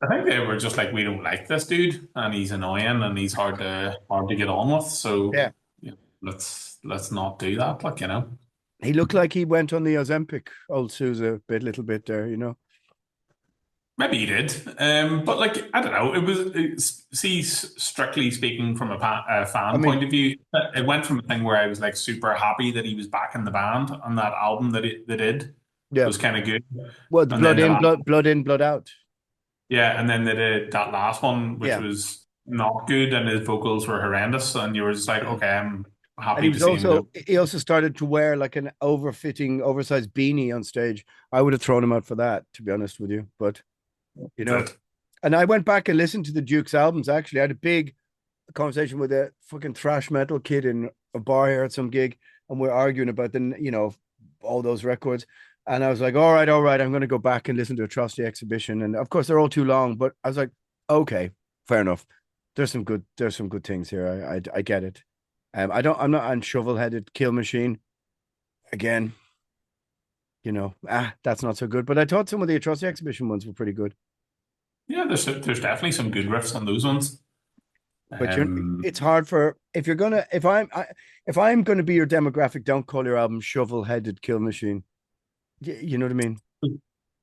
S1: I think they were just like, we don't like this dude, and he's annoying, and he's hard to get on with. So
S2: Yeah.
S1: let's not do that. Like,
S2: He looked like he went on the Ozempic, old Sousa, little bit there, you know.
S1: maybe he did. But like, I don't know. See, strictly speaking from a
S2: I
S1: fan
S2: mean,
S1: point of view, it went from a thing where I was like super happy that he was back in the band on that album they did
S2: yeah.
S1: was kind of good,
S2: Well, the
S1: and then
S2: blood
S1: the
S2: in,
S1: last,
S2: blood in, blood out.
S1: yeah, and then they did that last one, which
S2: Yeah.
S1: was not good, and his vocals were horrendous, and you were just like,
S2: Yeah.
S1: okay, I'm
S2: And
S1: happy to see him go.
S2: he also started to wear like an overfitting, oversized beanie on stage. I would have thrown him out for that, to be honest with you. But you know,
S1: That
S2: and I went back and listened to the Duke's albums. Actually, I had a big conversation with a fucking thrash metal kid in a bar here at some gig, and we're arguing about all those records. And I was like, all right, I'm going to go back and listen to Atrocity Exhibition. And of course, they're all too long, but I was like, okay, fair enough. There's some good things here. I get it. I'm not on shovel headed kill machine again. That's not so good. But I thought some of the Atrocity Exhibition ones were pretty good.
S1: Yeah, there's definitely some good riffs on those ones.
S2: But
S1: Um,
S2: it's hard for if I'm gonna be your demographic, don't call your album shovel headed kill machine. You know what I mean?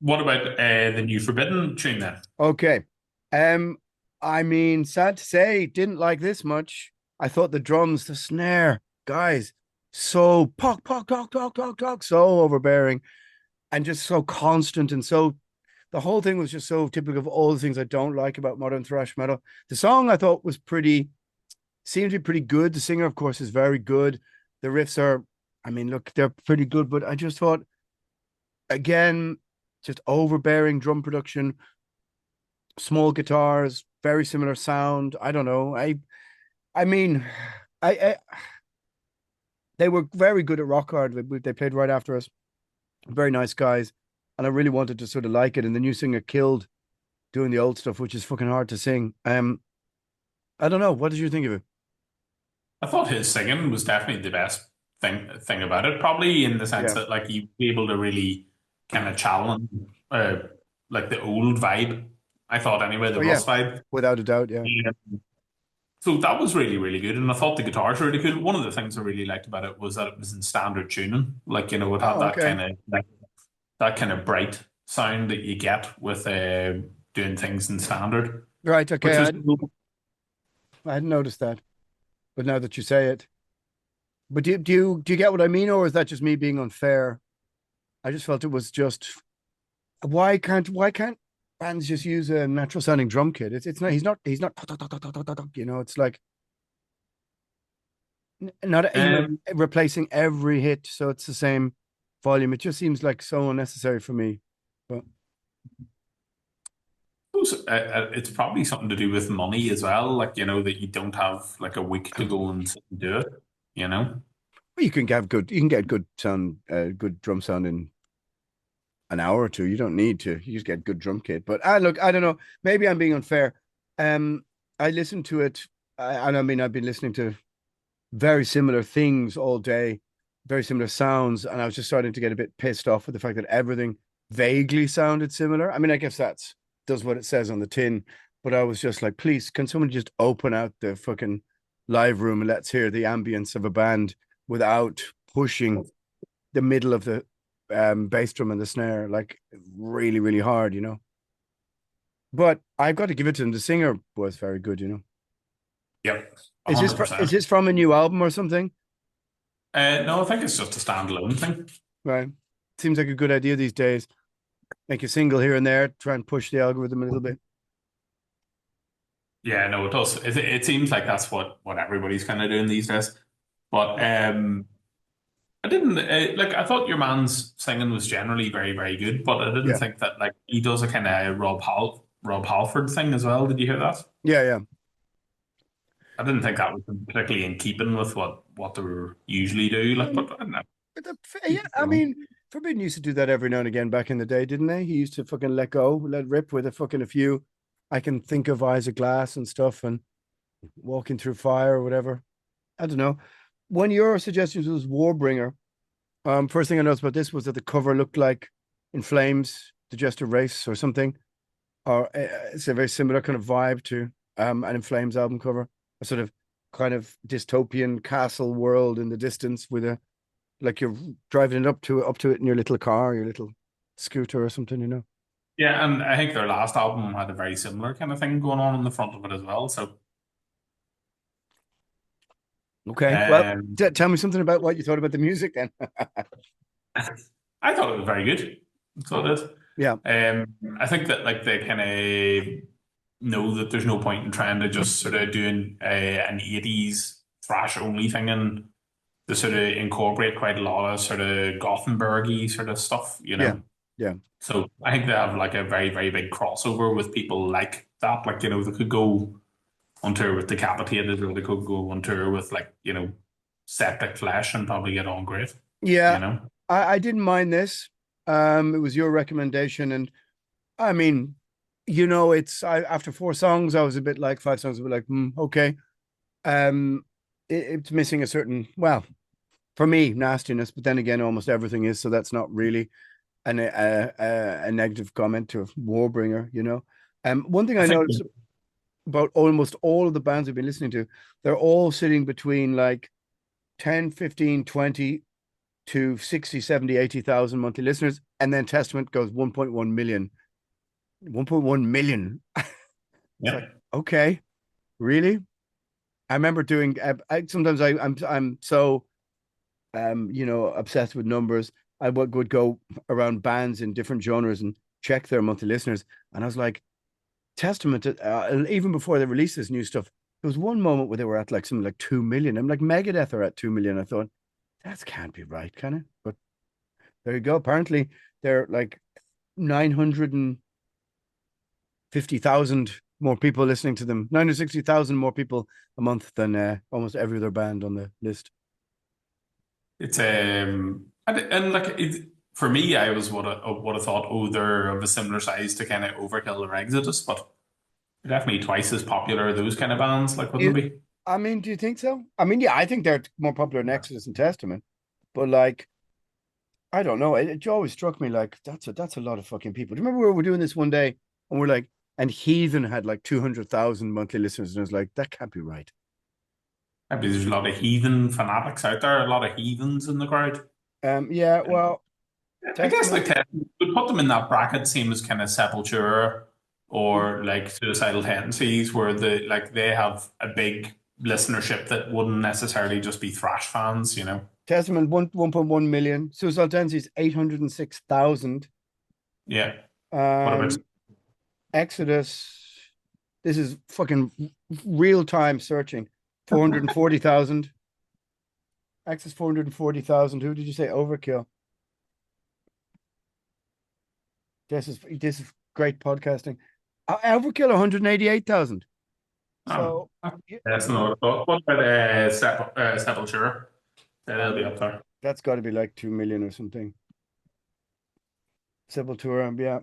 S1: what about the new Forbidden tune then?
S2: Okay. Um, I mean, sad to say, didn't like this much. I thought the drums, the snare, guys, so pock, pock, talk, talk, talk, talk, so overbearing and just so constant and so the whole thing was just so typical of all the things I don't like about modern thrash metal. The song I thought seemed to be pretty good. The singer, of course, is very good. The riffs are, I mean, look, they're pretty good, but I just thought, again, just overbearing drum production, small guitars, very similar sound. I don't know. I mean, I they were very good at Rock Hard. They played right after us. Very nice guys, and I really wanted to sort of like it. And the new singer killed doing the old stuff, which is fucking hard to sing. I don't know. What did you think of it?
S1: I thought his singing was definitely the best thing about it, probably in the sense
S2: Yeah.
S1: that like he'd be able to really kind of challenge uh like the old vibe. I thought anyway,
S2: Oh
S1: the
S2: yeah,
S1: Rust vibe.
S2: without a doubt. Yeah.
S1: Yeah. So that was really, really good. And I thought the guitars were really cool. One of the things I really liked about it was that it was in standard tuning. Like, it had
S2: Oh, okay.
S1: that kind of bright sound that you get with doing things in standard,
S2: Right. Okay.
S1: which was
S2: I hadn't noticed that, but now that you say it, but do you get what I mean, or is that just me being unfair? I just felt it was just why can't bands just use a natural sounding drum kit? It's not he's not it's like not replacing every hit, so it's the same volume. It just seems like so unnecessary for me. But
S1: it's probably something to do with money as well. Like, that you don't have like a week to go and do it, you know?
S2: you can get good sound, good drum sound in an hour or two. You don't need to. You just get good drum kit. But look, I don't know. Maybe I'm being unfair. I listened to it, and I mean, I've been listening to very similar things all day, very similar sounds, and I was just starting to get a bit pissed off with the fact that everything vaguely sounded similar. I mean, I guess that's does what it says on the tin, but I was just like, please, can someone just open out the fucking live room and let's hear the ambience of a band without pushing the middle of the bass drum and the snare like really, really hard, But I've got to give it to him. The singer was very good.
S1: Yep,
S2: Is this
S1: 100%.
S2: from a new album or something?
S1: No, I think it's just a standalone thing.
S2: Right. Seems like a good idea these days. Make a single here and there, try and push the algorithm a little bit.
S1: Yeah, no, it does. It seems like that's what everybody's kind of doing these days. But I didn't like. I thought your man's singing was generally very, very good, but I didn't
S2: Yeah.
S1: think that like he does a kind of Rob Halford thing as well. Did you hear that?
S2: Yeah, yeah.
S1: I didn't think that was particularly in keeping with what they usually do. Like, but I don't know.
S2: But yeah, I mean, Forbidden used to do that every now and again back in the day, didn't they? He used to fucking let go, let rip with a few. I can think of Eyes of Glass and stuff and Walking Through Fire or whatever. I don't know. One of your suggestions was Warbringer. First thing I noticed about this was that the cover looked like In Flames, The Jester Race or something. or it's a very similar kind of vibe to an In Flames album cover, a sort of kind of dystopian castle world in the distance with a like you're driving it up to it in your little car, your little scooter or something, you know.
S1: Yeah, and I think their last album had a very similar kind of thing going on in the front of it as well. So,
S2: Okay, well,
S1: um,
S2: tell me something about what you thought about the music then.
S1: I thought it was very good. So it is.
S2: Yeah,
S1: I think that like they kind of know that there's no point in trying to just sort of doing an 80s thrash only thing, and they sort of incorporate quite a lot of sort of Gothenburgy sort of stuff, you
S2: yeah,
S1: know.
S2: yeah.
S1: So I think they have like a very, very big crossover with people like that. Like, you know, they could go on tour with Decapitated, or they could go on tour with like, you know, Septic Flesh and probably get on great, you
S2: Yeah,
S1: know.
S2: I didn't mind this. It was your recommendation, and I mean, it's after four songs, I was a bit like five songs, a bit like, okay. Um, it's missing a certain, well, for me, nastiness, but then again, almost everything is, so that's not really a negative comment to a Warbringer, you know. One thing
S1: I
S2: I
S1: think
S2: noticed about almost all of the bands I've been listening to, they're all sitting between like 10, 15, 20 to 60, 70, 80,000 monthly listeners. And then Testament goes 1.1 million. 1.1 million. It's like,
S1: yeah.
S2: okay, really? I remember doing, sometimes I'm so, obsessed with numbers. I would go around bands in different genres and check their monthly listeners. And I was like, Testament, and even before they released this new stuff, there was one moment where they were at like something like 2 million. I'm like, Megadeth are at 2 million. I thought, that can't be right, can it? But there you go. Apparently, they're like 950,000 more people listening to them, 960,000 more people a month than almost every other band on the list.
S1: It's and like it for me, I was would have thought, oh, they're of a similar size to kind of Overkill or Exodus, but they're definitely twice as popular, those kind of bands, like, wouldn't
S2: You,
S1: they be?
S2: I mean, do you think so? I mean, yeah, I think they're more popular than Exodus and Testament, but like, I don't know. It always struck me like that's a lot of fucking people. Do you remember we were doing this one day and we're like, and Heathen had like 200,000 monthly listeners, and I was like, that can't be right.
S1: Maybe there's a lot of heathen fanatics out there, a lot of heathens in the crowd.
S2: Yeah, well,
S1: I guess like
S2: Testament.
S1: would put them in that bracket, same as kind of Sepultura or like Suicidal Tendencies, where they have a big listenership that wouldn't necessarily just be thrash fans, you know?
S2: Testament 1.1 million. Suicidal Tendencies 806,000.
S1: Yeah. What about
S2: Um, Exodus. This is fucking real time searching. 440,000. Exodus 440,000. Who did you say? Overkill. This is great podcasting. Overkill 188,000.
S1: um,
S2: So
S1: that's not a thought. What about Sepultura? They'll be up there.
S2: that's got to be like 2 million or something. Sepultura, yeah.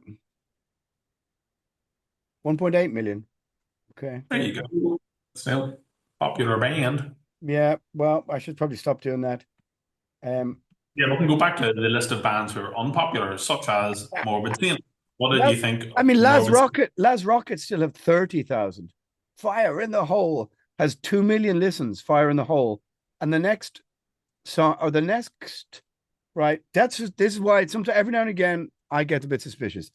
S2: 1.8 million. Okay.
S1: There you go. Still popular band.
S2: Yeah, well, I should probably stop doing that. Um,
S1: Yeah, we can go back to the list of bands who are unpopular, such as Morbid Saint. What did
S2: La-
S1: you think
S2: I
S1: of
S2: mean,
S1: Morbid Saint?
S2: Laz Rocket still have 30,000. Fire in the Hole has 2 million listens. Fire in the Hole, and the next song or the next, right? This is why sometimes every now and again I get a bit suspicious.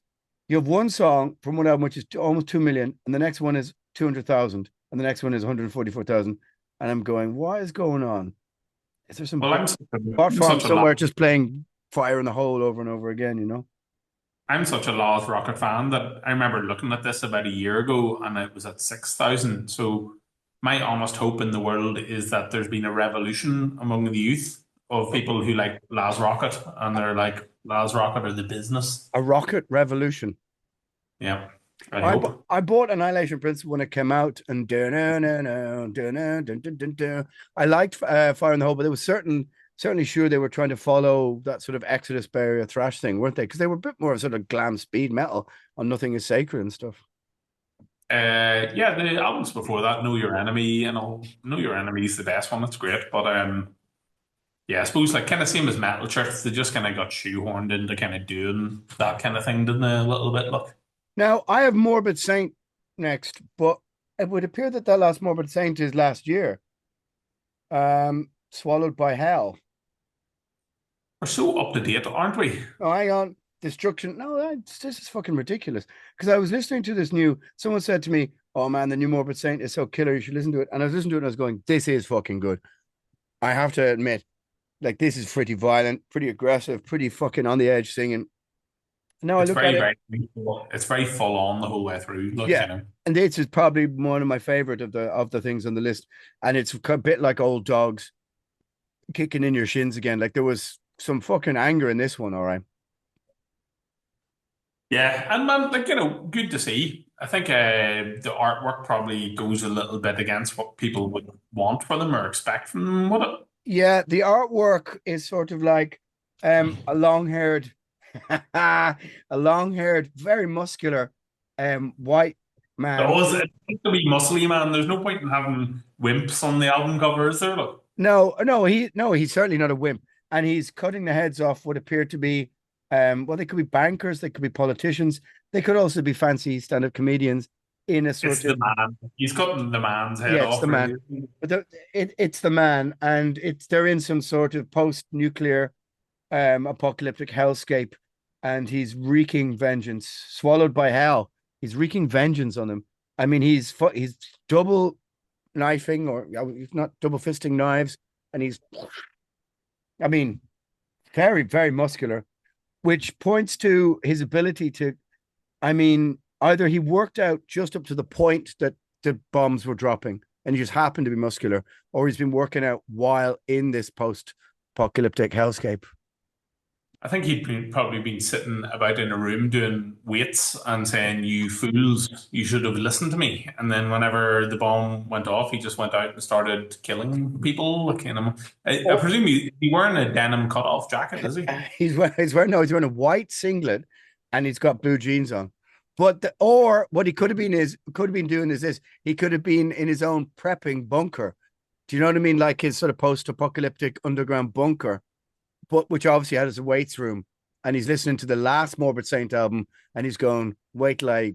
S2: You have one song from one album which is almost 2 million, and the next one is 200,000, and the next one is 144,000, and I'm going, what is going on? Is there some
S1: Well,
S2: art
S1: I'm
S2: farm
S1: such a lot.
S2: somewhere just playing Fire in the Hole over and over again?
S1: I'm such a Laws Rocket fan that I remember looking at this about a year ago and it was at 6,000. So my honest hope in the world is that there's been a revolution among the youth of people who like Laz Rocket and they're like Laz Rocket or the business.
S2: A rocket revolution.
S1: Yeah, I hope.
S2: I bought Annihilation Principle when it came out, and I liked Fire in the Hole, but there was certainly sure they were trying to follow that sort of Exodus barrier thrash thing, weren't they? Because they were a bit more of sort of glam speed metal on Nothing Is Sacred and stuff.
S1: Yeah, the albums before that, Know Your Enemy and all. Know Your Enemy is the best one. It's great, but yeah, I suppose like kind of same as Metal Church, they just kind of got shoehorned into kind of doing that kind of thing, didn't they? A little bit, look.
S2: Now I have Morbid Saint next, but it would appear that that last Morbid Saint is last year. Swallowed by Hell.
S1: We're so up to date, aren't we?
S2: Oh, hang on. Destruction. No, this is fucking ridiculous. Because I was listening to this new. Someone said to me, "Oh man, the new Morbid Saint is so killer. You should listen to it." And I was listening to it, and I was going, "This is fucking good." I have to admit, like this is pretty violent, pretty aggressive, pretty fucking on the edge singing. Now I
S1: It's
S2: look at
S1: very,
S2: it,
S1: very, it's very full on the whole way through. Look,
S2: yeah. And this is probably one of my favorite of the things on the list. And it's a bit like old dogs kicking in your shins again. Like there was some fucking anger in this one, all right.
S1: yeah, and man, like good to see. I think the artwork probably goes a little bit against what people would want for them or expect from them, would it?
S2: Yeah, the artwork is sort of like a long-haired a long-haired, very muscular white man.
S1: Oh, it needs to be muscly, man. There's no point in having wimps on the album cover, is there? Look,
S2: No, he's certainly not a wimp. And he's cutting the heads off what appear to be well, they could be bankers, they could be politicians, they could also be fancy stand-up comedians in a
S1: it's
S2: sort
S1: the
S2: of
S1: man. He's cutting the man's head
S2: yeah, it's the
S1: off,
S2: man.
S1: really.
S2: But it's the man, and they're in some sort of post-nuclear apocalyptic hellscape, and he's wreaking vengeance, swallowed by hell. He's wreaking vengeance on them. I mean, he's double knifing, or if not double fisting knives, and he's, I mean, very very muscular, which points to his ability to. I mean, either he worked out just up to the point that the bombs were dropping, and he just happened to be muscular, or he's been working out while in this post-apocalyptic hellscape.
S1: I think probably been sitting about in a room doing weights and saying, "You fools, you should have listened to me." And then whenever the bomb went off, he just went out and started killing people. Like, I
S2: Or
S1: presume he's wearing a denim cut-off jacket, is he?
S2: he's wearing a white singlet, and he's got blue jeans on. But or what he could have been doing is this: he could have been in his own prepping bunker. Do you know what I mean? Like his sort of post-apocalyptic underground bunker, but which obviously had as a weights room. And he's listening to the last Morbid Saint album, and he's going, "Wait till I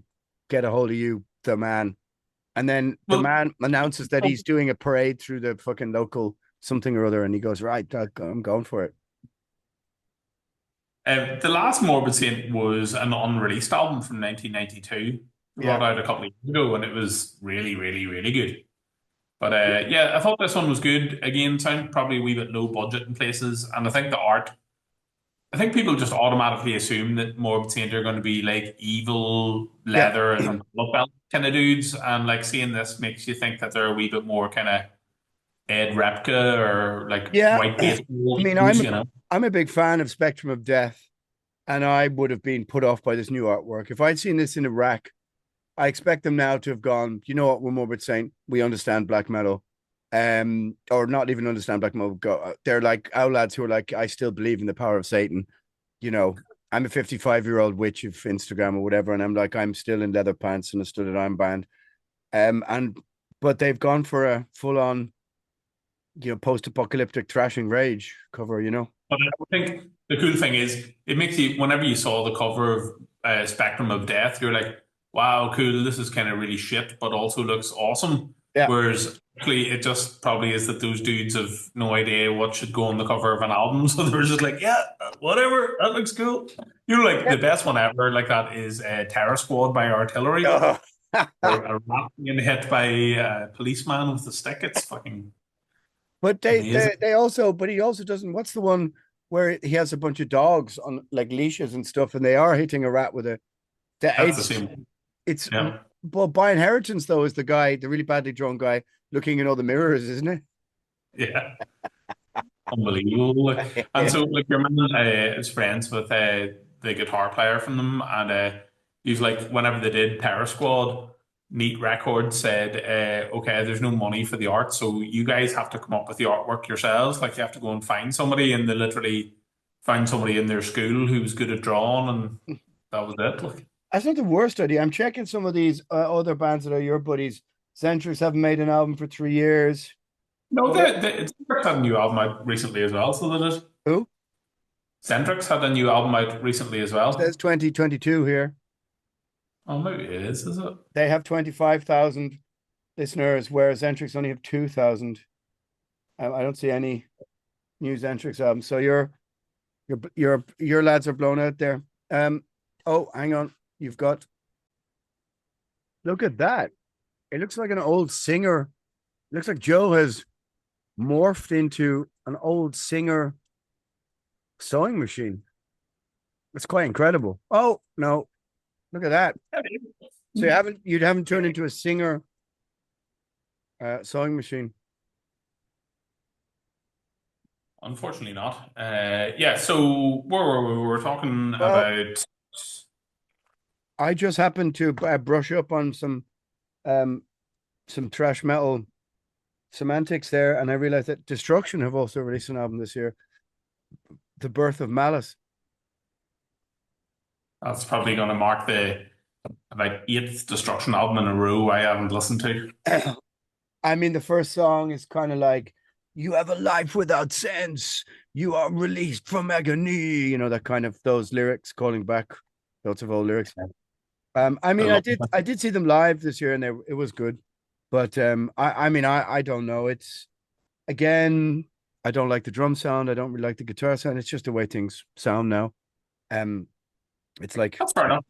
S2: get a hold of you, the man." And then the
S1: Well,
S2: man announces that he's doing a parade through the fucking local something or other, and he goes, "Right, I'm going for it."
S1: the last Morbid Saint was an unreleased album from 1992,
S2: Yeah,
S1: brought out a couple of years ago, and it was really, really, really good. But yeah, I thought this one was good. Again, sound probably a wee bit low budget in places, and I think the art. I think people just automatically assume that Morbid Saint are going to be like evil
S2: yeah.
S1: leather and look belt kind of dudes, and like seeing this makes you think that they're a wee bit more kind of Ed Repka or like
S2: Yeah,
S1: white
S2: I
S1: baseball
S2: mean,
S1: dudes, you know.
S2: I'm a big fan of Spectrum of Death, and I would have been put off by this new artwork if I'd seen this in Iraq. I expect them now to have gone. You know what? We're Morbid Saint. We understand black metal, or not even understand black metal. They're like our lads who are like, I still believe in the power of Satan. You know, I'm a 55-year-old witch of Instagram or whatever, and I'm like, I'm still in leather pants and a studded armband. And but they've gone for a full on, post-apocalyptic thrashing rage cover.
S1: But I think the cool thing is it makes you whenever you saw the cover of Spectrum of Death, you're like, wow, cool, this is kind of really shit, but also looks awesome.
S2: Yeah.
S1: Whereas actually it just probably is that those dudes have no idea what should go on the cover of an album. So they're just like, yeah, whatever, that looks cool. Like
S2: Yeah.
S1: the best one ever like that is Terror Squad by Artillery.
S2: Oh.
S1: A rat being hit by a policeman with a stick. It's fucking
S2: But
S1: amazing.
S2: but he also doesn't. What's the one where he has a bunch of dogs on like leashes and stuff, and they are hitting a rat with a.
S1: That's the
S2: It's
S1: same.
S2: it's
S1: Yeah.
S2: Well, by inheritance though is the guy, the really badly drawn guy, looking in all the mirrors, isn't it?
S1: Yeah. Unbelievable. And so, like, your man is friends with the guitar player from them, and he's like, whenever they did Terror Squad, Neat Records said, okay, there's no money for the art, so you guys have to come up with the artwork yourselves. Like, you have to go and find somebody, and they literally found somebody in their school who was good at drawing, and that was it. Like,
S2: That's not the worst idea. I'm checking some of these other bands that are your buddies. Centrix haven't made an album for 3 years.
S1: no,
S2: What?
S1: Centrix had a new album out recently as well, so that is.
S2: Who?
S1: Centrix had a new album out recently as
S2: Says
S1: well.
S2: 2022 here.
S1: Oh, maybe it is it?
S2: They have 25,000 listeners, whereas Zentrix only have 2,000. I don't see any new Zentrix albums. So your lads are blown out there. Oh, hang on. You've got, look at that. It looks like an old singer. It looks like Joe has morphed into an old singer sewing machine. It's quite incredible. Oh no, look at that. So you haven't turned into a singer sewing machine.
S1: Unfortunately not. Yeah, so where were we? We were talking
S2: Well,
S1: about.
S2: I just happened to brush up on some thrash metal semantics there, and I realized that Destruction have also released an album this year, The Birth of Malice.
S1: That's probably going to mark the about eighth Destruction album in a row I haven't listened to.
S2: I mean, the first song is kind of like, "You have a life without sense. You are released from agony." You know, that kind of those lyrics, calling back lots of old lyrics. I
S1: I
S2: mean, I
S1: love
S2: did
S1: it.
S2: I did see them live this year, and it was good. But I don't know. It's again, I don't like the drum sound. I don't really like the guitar sound. It's just the way things sound now. Um, it's like,
S1: That's fair enough.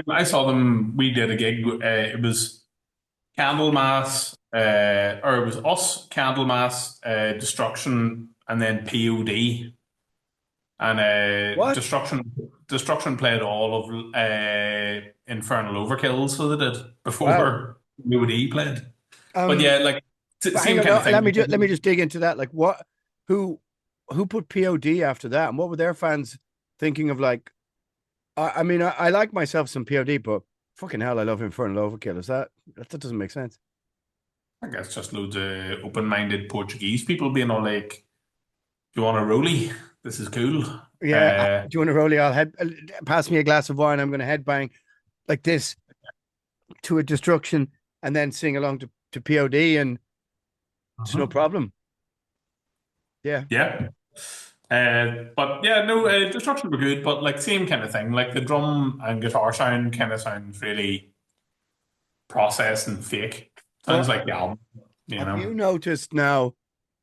S1: I saw them. We did a gig. It was Candlemass, or it was us, Candlemass, Destruction, and then POD. And
S2: what?
S1: Destruction played all of Infernal Overkill, so they did
S2: Wow.
S1: before POD played. But
S2: Um,
S1: yeah, like
S2: but hang
S1: same
S2: on,
S1: kind
S2: no,
S1: of thing.
S2: let me just dig into that. Like, who who put POD after that, and what were their fans thinking of? Like, I mean, I like myself some POD, but fucking hell, I love Infernal Overkill. Is that doesn't make sense?
S1: I guess just loads of open-minded Portuguese people being all like, "Do you want a rollie? This is cool."
S2: Yeah,
S1: Uh,
S2: do you want to roll? I'll head pass me a glass of wine. I'm going to headbang like this to a destruction, and then sing along to POD, and it's no
S1: uh-huh.
S2: problem. Yeah.
S1: Yeah. But yeah, no, Destruction were good, but like same kind of thing. Like the drum and guitar sound kind of sounds really processed and fake. Sounds
S2: Well,
S1: like the album, you
S2: have
S1: know.
S2: you noticed now?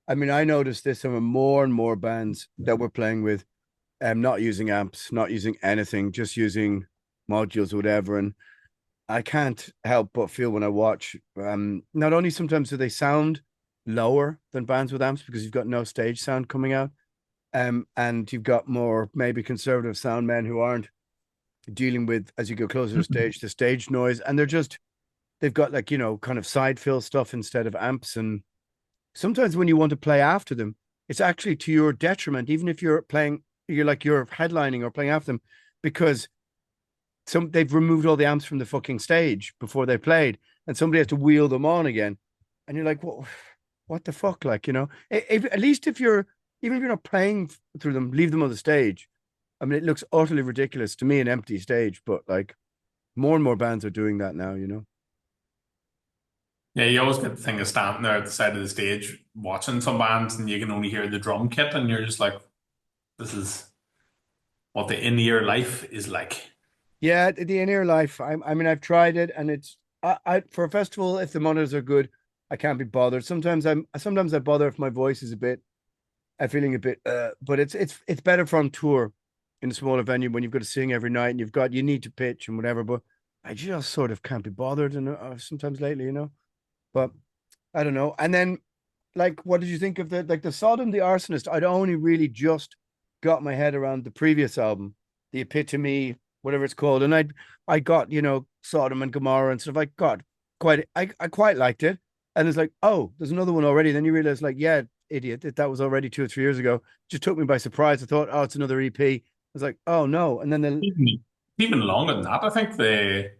S2: I mean, I noticed this in more and more bands that we're playing with, not using amps, not using anything, just using modules or whatever. And I can't help but feel when I watch, not only sometimes do they sound lower than bands with amps because you've got no stage sound coming out, and you've got more maybe conservative sound men who aren't dealing with, as you go closer to stage, the stage noise, and they've got like, kind of side fill stuff instead of amps. And sometimes when you want to play after them, it's actually to your detriment, even if you're headlining or playing after them, because they've removed all the amps from the fucking stage before they played, and somebody has to wheel them on again, and you're like, what the fuck, like, at least if you're even if you're not playing through them, leave them on the stage. I mean, it looks utterly ridiculous to me, an empty stage, but like more and more bands are doing that now.
S1: Yeah, you always get the thing of standing there at the side of the stage watching some bands and you can only hear the drum kit and you're just like, this is what the in-ear life is like.
S2: Yeah, the in-ear life. I mean, I've tried it, and it's for a festival. If the monitors are good, I can't be bothered. Sometimes I bother if my voice is a bit. I'm feeling a bit. But it's better for on tour in a smaller venue when you've got to sing every night and you need to pitch and whatever. But I just sort of can't be bothered, and sometimes lately. But I don't know. And then, like, what did you think of the Sodom the Arsonist? I'd only really just got my head around the previous album, the Epitome, whatever it's called, and I got Sodom and Gomorrah and stuff. I quite liked it, and it's like, oh, there's another one already. Then you realize, like, yeah, idiot, that was already 2 or 3 years ago. It just took me by surprise. I thought, oh, it's another EP. I was like, oh no, and then
S1: Even longer than that, I think the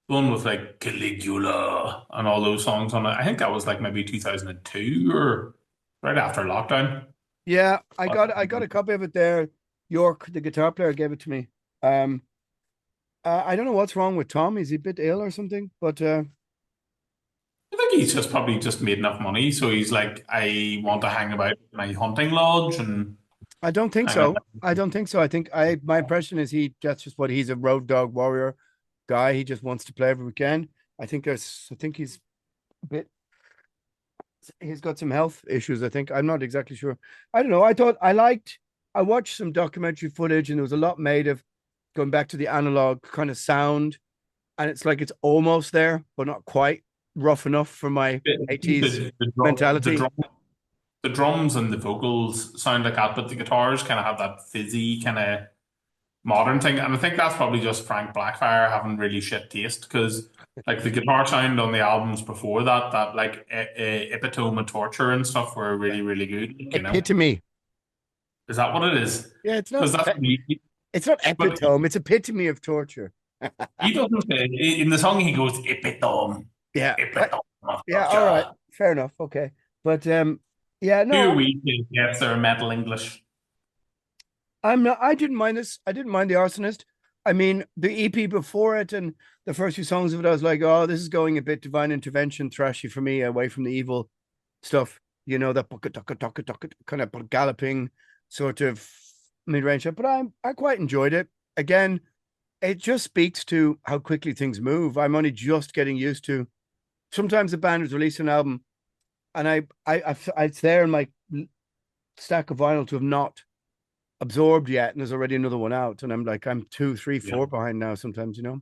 S1: one with like Caligula and all those songs on it, I think that was like maybe 2002 or right after lockdown.
S2: yeah, I
S1: But,
S2: got a copy of it there. York, the guitar player, gave it to me. Um, I don't know what's wrong with Tom. Is he a bit ill or something? But
S1: I think he's just probably just made enough money, so he's like, I want to hang about my hunting lodge and
S2: I don't think
S1: hang out.
S2: so. I don't think so. I think my impression is that's just what he's a road dog warrior. guy. He just wants to play every weekend. I think he's a bit. He's got some health issues. I think I'm not exactly sure. I don't know. I watched some documentary footage, and there was a lot made of going back to the analog kind of sound, and it's like it's almost there, but not quite rough enough for my 80s mentality.
S1: The drums and the vocals sound like that, but the guitars kind of have that fizzy kind of modern thing. And I think that's probably just Frank Blackfire having really shit taste because like the guitar sound on the albums before that, that like Epitome of Torture and stuff were really, really good, you know?
S2: Epitome.
S1: Is that what it is?
S2: Yeah,
S1: Because that's what
S2: it's not
S1: but
S2: epitome, it's epitome of torture.
S1: he doesn't say, in the song he goes, Epitome,
S2: Yeah.
S1: Epitome of
S2: Yeah, all right.
S1: Torture.
S2: Fair enough. Okay. But yeah,
S1: Here
S2: no,
S1: we get their metal English.
S2: I'm not. I didn't mind this. I didn't mind the Arsonist. I mean, the EP before it and the first few songs of it, I was like, oh, this is going a bit divine intervention, thrashy for me, away from the evil stuff. You know, that kind of galloping sort of mid-range stuff. But I quite enjoyed it. Again, it just speaks to how quickly things move. I'm only just getting used to. Sometimes a band is releasing an album, and it's there in my stack of vinyl to have not absorbed yet, and there's already another one out, and I'm like, I'm 2, 3, 4 behind now. Sometimes, you know.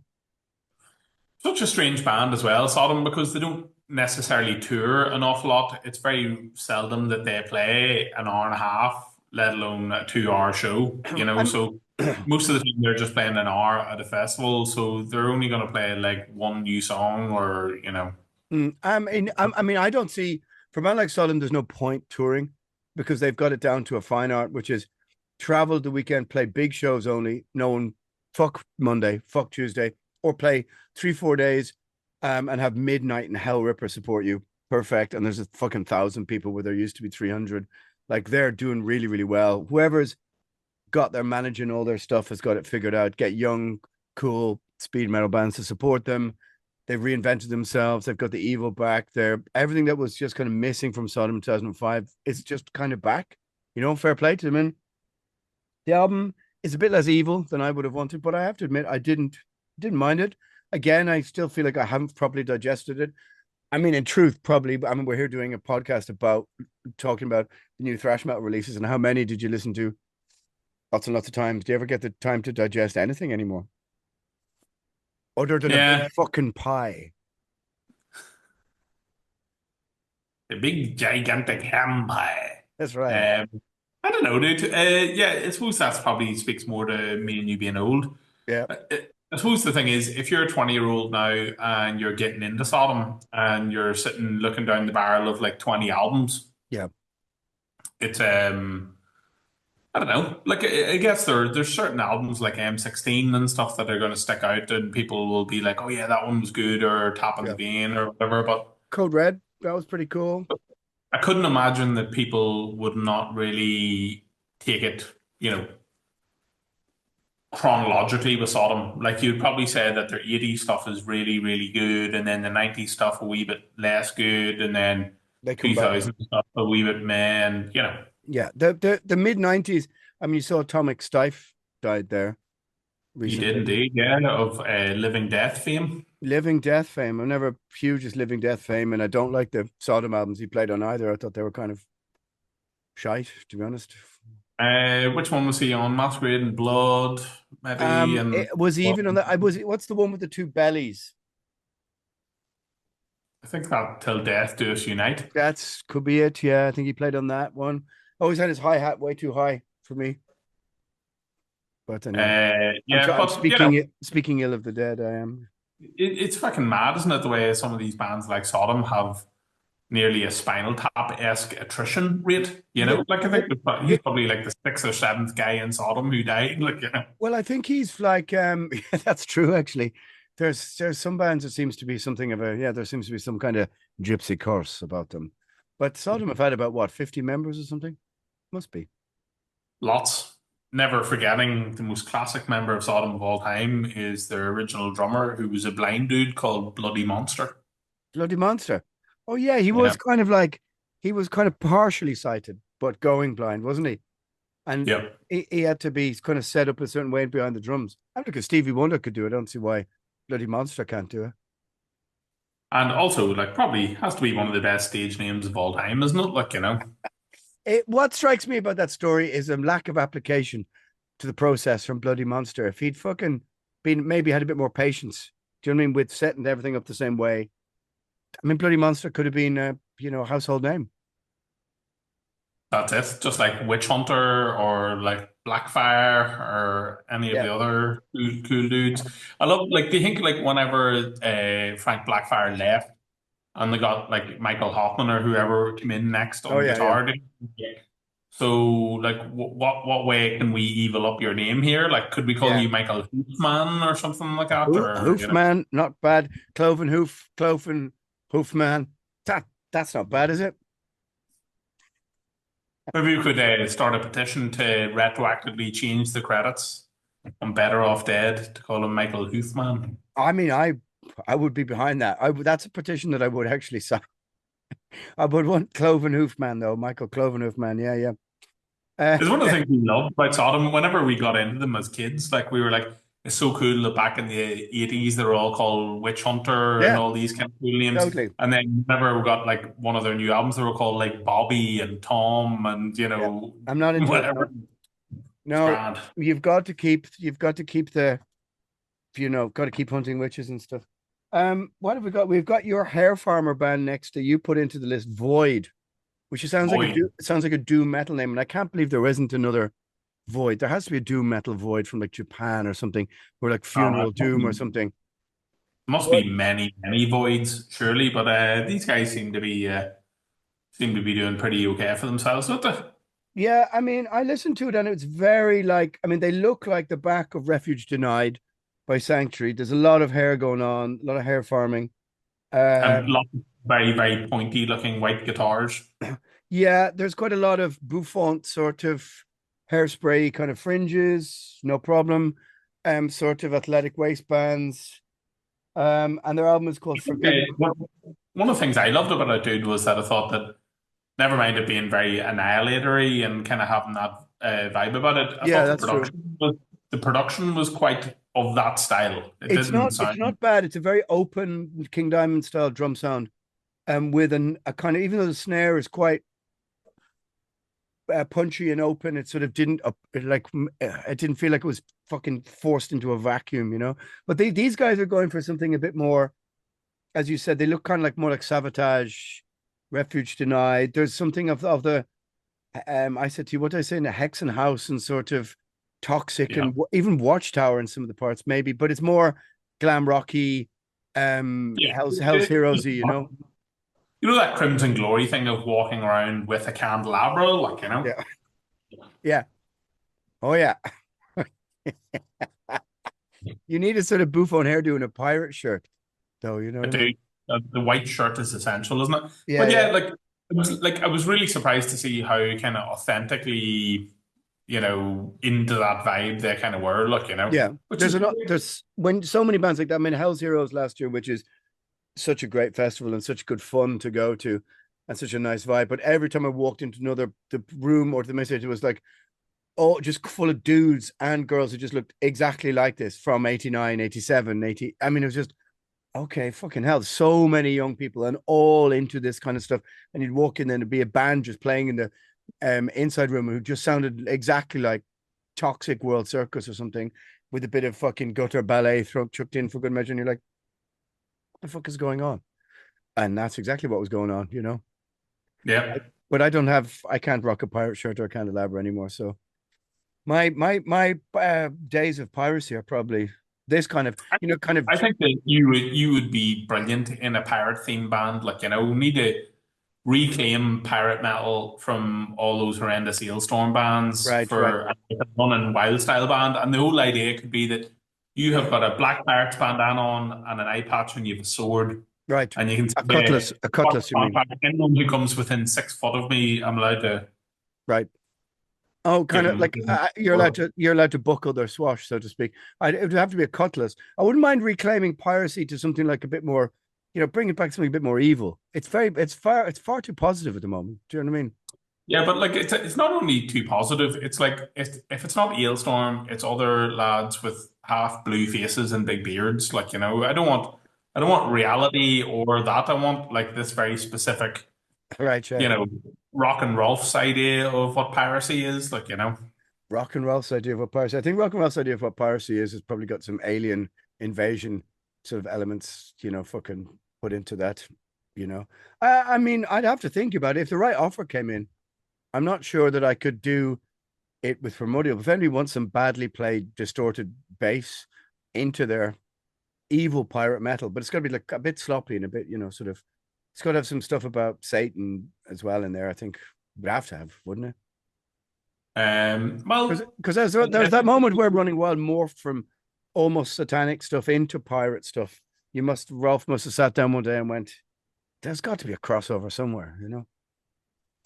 S1: Such a strange band as well, Sodom, because they don't necessarily tour an awful lot. It's very seldom that they play an hour and a half, let alone a 2 hour show, you know. So most of the time they're just playing an hour at a festival, so they're only going to play like one new song or, you know.
S2: I mean, I don't see for a band like Sodom, there's no point touring because they've got it down to a fine art, which is travel the weekend, play big shows only. No one fuck Monday, fuck Tuesday, or play 3, 4 days, and have Midnight and Hell Ripper support you. Perfect. And there's a fucking 1,000 people where there used to be 300. Like they're doing really, really well. Whoever's got their managing all their stuff has got it figured out. Get young, cool speed metal bands to support them. They've reinvented themselves. They've got the evil back. They're everything that was just kind of missing from Sodom in 2005. It's just kind of back. You know, fair play to them. And the album is a bit less evil than I would have wanted, but I have to admit I didn't mind it. Again, I still feel like I haven't properly digested it. I mean, in truth, probably. I mean, we're here doing a podcast about talking about the new thrash metal releases, and how many did you listen to? Lots and lots of times. Do you ever get the time to digest anything anymore? Other than a big fucking pie.
S1: A big gigantic ham pie.
S2: That's right.
S1: I don't know, dude. Yeah, I suppose that's probably speaks more to me and you being old.
S2: Yeah.
S1: I suppose the thing is, if you're a 20-year-old now and you're getting into Sodom and you're sitting looking down the barrel of like 20 albums,
S2: Yeah.
S1: it's I don't know. Like I guess there's certain albums like M16 and stuff that are going to stick out, and people will be like, "Oh yeah, that one was good," or "Tap in the Vein" or whatever. But
S2: Code Red, that was pretty cool.
S1: I couldn't imagine that people would not really take it, you know, chronologically with Sodom. Like you'd probably say that their 80s stuff is really, really good, and then the 90s stuff a wee bit less good, and then
S2: They come
S1: 2000
S2: back.
S1: stuff a wee bit man, you know.
S2: Yeah. The mid 90s. I mean, you saw Atomic Stife died there
S1: He
S2: recently.
S1: did indeed, yeah, of Living Death fame.
S2: Living Death fame. I'm never huge as Living Death fame, and I don't like the Sodom albums he played on either. I thought they were kind of shite, to be honest.
S1: Which one was he on? Masquerade and Blood, maybe, and
S2: It was even on that. I was. What's the one with the two bellies?
S1: I think that Till Death Do Us Unite.
S2: That's could be it. Yeah, I think he played on that one. Always had his hi hat way too high for me. But anyway,
S1: Yeah,
S2: I'm
S1: but you know,
S2: speaking ill of the dead. I am.
S1: it's fucking mad, isn't it? The way some of these bands like Sodom have nearly a Spinal Tap-esque attrition rate. You know, like I think he's probably like the sixth or seventh guy in Sodom who died. Like, you know.
S2: Well, I think he's like that's true actually. There's some bands that seems to be something of a there seems to be some kind of gypsy curse about them. But Sodom have had about what, 50 members or something? Must be.
S1: Lots. Never forgetting the most classic member of Sodom of all time is their original drummer, who was a blind dude called Bloody Monster.
S2: Bloody Monster. Oh yeah,
S1: Yeah.
S2: he was kind of partially sighted, but going blind, wasn't he? And
S1: Yep.
S2: he had to be kind of set up a certain way behind the drums. I think if Stevie Wonder could do it, I don't see why bloody monster can't do it.
S1: And also, like, probably has to be one of the best stage names of all time, isn't it? Like,
S2: What strikes me about that story is a lack of application to the process from Bloody Monster. If he'd fucking been maybe had a bit more patience, do you know what I mean, with setting everything up the same way. I mean, Bloody Monster could have been a a household name.
S1: that's it. Just like Witch Hunter or like Blackfire or any of
S2: Yeah.
S1: the other cool dudes. I love, like, do you think, like, whenever Frank Blackfire left and they got like Michael Hoffman or whoever came in next
S2: Oh
S1: on
S2: yeah, yeah.
S1: guitar? So, like, what way can we evil up your name here? Like, could we call
S2: Yeah.
S1: you Michael Hoofman or something like that? Or,
S2: Hoofman, not bad. Cloven Hoofman. That's not bad, is it?
S1: maybe we could start a petition to retroactively change the credits. I'm better off dead to call him Michael Hoofman.
S2: I mean, I would be behind that. That's a petition that I would actually sign. I would want Cloven Hoofman though, Michael Cloven Hoofman. Yeah, yeah.
S1: It's one of the things we loved about Sodom. Whenever we got into them as kids, like, we were like, it's so cool that back in the 80s they were all called Witch Hunter and
S2: Yeah,
S1: all these kind of cool names.
S2: totally.
S1: And then whenever we got like one of their new albums, they were called like Bobby and Tom and
S2: Yeah, I'm not into it.
S1: whatever. It's
S2: No,
S1: grand.
S2: you've got to keep the got to keep hunting witches and stuff. What have we got? We've got your hair farmer band next to you put into the list, Void, which sounds like
S1: Boy.
S2: sounds like a doom metal name, and I can't believe there isn't another Void. There has to be a doom metal Void from like Japan or something, or like Funeral Doom or something.
S1: Must
S2: But
S1: be many, many voids, surely, but these guys seem to be doing pretty okay for themselves, don't they?
S2: yeah, I mean, I listened to it and it's very like, I mean, they look like the back of Refuge Denied by Sanctuary. There's a lot of hair going on, a lot of hair farming.
S1: And
S2: Um,
S1: lots of very, very pointy looking white guitars.
S2: yeah, there's quite a lot of bouffant sort of hairspray kind of fringes, no problem. Sort of athletic waistbands. And their album is called Forbidden.
S1: One of the things I loved about it, dude, was that I thought that, never mind it being very annihilatory and kind of having that vibe about it, I
S2: Yeah,
S1: thought
S2: that's true.
S1: the production was quite of that style. It didn't
S2: It's
S1: sound.
S2: not bad. It's a very open King Diamond style drum sound. With a kind of, even though the snare is quite punchy and open, it sort of didn't it didn't feel like it was fucking forced into a vacuum, But these guys are going for something a bit more, as you said, they look kind of like more like Sabotage, Refuge Denied. There's something of the I said to you, what did I say, in the Hexen House and sort of Toxic
S1: Yeah.
S2: and even Watchtower in some of the parts, maybe, but it's more glam rocky,
S1: Yeah.
S2: Hell's Heroesy.
S1: You know that Crimson Glory thing of walking around with a candelabra, like.
S2: Yeah, yeah, oh yeah. You need a sort of bouffant hairdo and a pirate shirt, though. You know
S1: I
S2: what I mean?
S1: do. The white shirt is essential, isn't it?
S2: Yeah,
S1: But
S2: yeah,
S1: yeah, like I was really surprised to see how kind of authentically, into that vibe they kind of were,
S2: yeah.
S1: which is great.
S2: There's when so many bands like that. I mean, Hell's Heroes last year, which is such a great festival and such good fun to go to, and such a nice vibe. But every time I walked into the room or the message, it was like, oh, just full of dudes and girls who just looked exactly like this from 89, 87, 80. I mean, it was just, okay, fucking hell. So many young people and all into this kind of stuff. And you'd walk in and it'd be a band just playing in the inside room who just sounded exactly like Toxic World Circus or something, with a bit of fucking gutter ballet chucked in for good measure. And you're like, what the fuck is going on? And that's exactly what was going on.
S1: Yeah.
S2: But I can't rock a pirate shirt or a candelabra anymore. So my days of piracy are probably this kind of, kind of.
S1: I think that you would be brilliant in a pirate theme band. Like, we need to reclaim pirate metal from all those horrendous Hailstorm bands
S2: Right, right,
S1: for a running wild style band. And the whole idea could be that you have got a black pirates bandana on and an eye patch and you have a sword.
S2: right.
S1: And you can say,
S2: A cutlass, you mean?
S1: anyone who comes within 6 foot of me, I'm allowed to
S2: Right. Oh,
S1: give
S2: kind of
S1: them.
S2: like you're allowed to buckle their swash, so to speak. It would have to be a cutlass. I wouldn't mind reclaiming piracy to something like a bit more, bring it back to something a bit more evil. It's far too positive at the moment. Do you know what I mean?
S1: Yeah, but like it's not only too positive. It's like if it's not Ailstorm, it's other lads with half blue faces and big beards. Like, I don't want reality or that. I want like this very specific,
S2: Right,
S1: you
S2: Shay.
S1: know, Rock and Rolf's idea of what piracy is. Like,
S2: Rock and roll's idea of what piracy. I think rock and roll's idea of what piracy is has probably got some alien invasion sort of elements, fucking put into that. I mean, I'd have to think about it. If the right offer came in, I'm not sure that I could do it with Primordial. If anybody wants some badly played, distorted bass into their evil pirate metal, but it's got to be like a bit sloppy and a bit, sort of. It's got to have some stuff about Satan as well in there. I think would have to have, wouldn't it?
S1: well,
S2: Because there's that moment where Running Wild morphed from almost satanic stuff into pirate stuff. Ralph must have sat down one day and went, "There's got to be a crossover somewhere."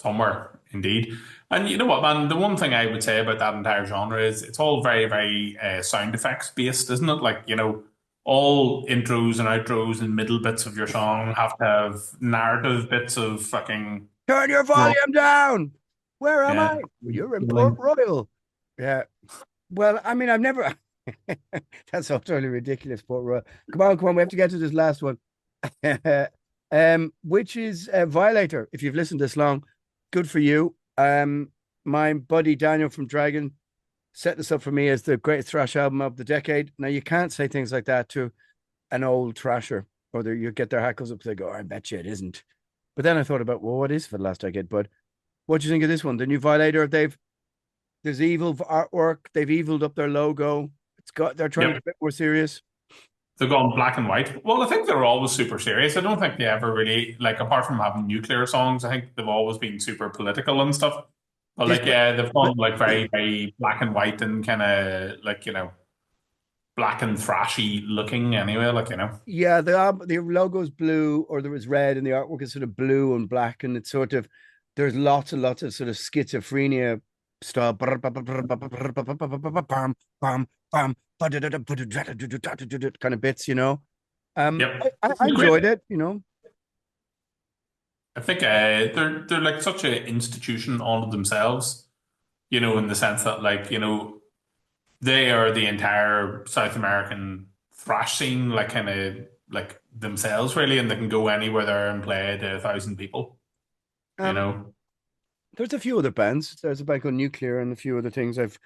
S1: somewhere indeed. And you know what, man? The one thing I would say about that entire genre is it's all very, very sound effects based, isn't it? Like, all intros and outros and middle bits of your song have to have narrative bits of fucking
S2: Turn your
S1: growth.
S2: volume down. Where am
S1: Yeah.
S2: I? Well, you're in Port Royal. Yeah. Well, I mean, I've never. That's utterly ridiculous, Port Royal. Come on. We have to get to this last one. Which is Violator. If you've listened this long, good for you. My buddy Daniel from Dragon set this up for me as the greatest thrash album of the decade. Now you can't say things like that to an old thrasher, or you get their hackles up. They go, oh, "I bet you it isn't." But then I thought about, well, what is for the last decade? But what do you think of this one? The new Violator. There's evil artwork. They've eviled up their logo. They're trying to
S1: Yep.
S2: be a bit more serious.
S1: They've gone black and white. Well, I think they're always super serious. I don't think they ever really, like, apart from having nuclear songs, I think they've always been super political and stuff. But
S2: This,
S1: like, yeah, they've
S2: but
S1: gone like very, very black and white and kind of like, black and thrashy looking anyway, like,
S2: yeah, the logo's blue, or there was red, and the artwork is sort of blue and black, and it's sort of there's lots and lots of sort of schizophrenia style kind of bits.
S1: Yep.
S2: I enjoyed it.
S1: I think they're like such an institution all of themselves, in the sense that like, they are the entire South American thrash scene, like kind of like themselves really, and they can go anywhere there and play to 1,000 people, you
S2: Um,
S1: know.
S2: there's a few other bands. There's a band called Nuclear and a few other things I've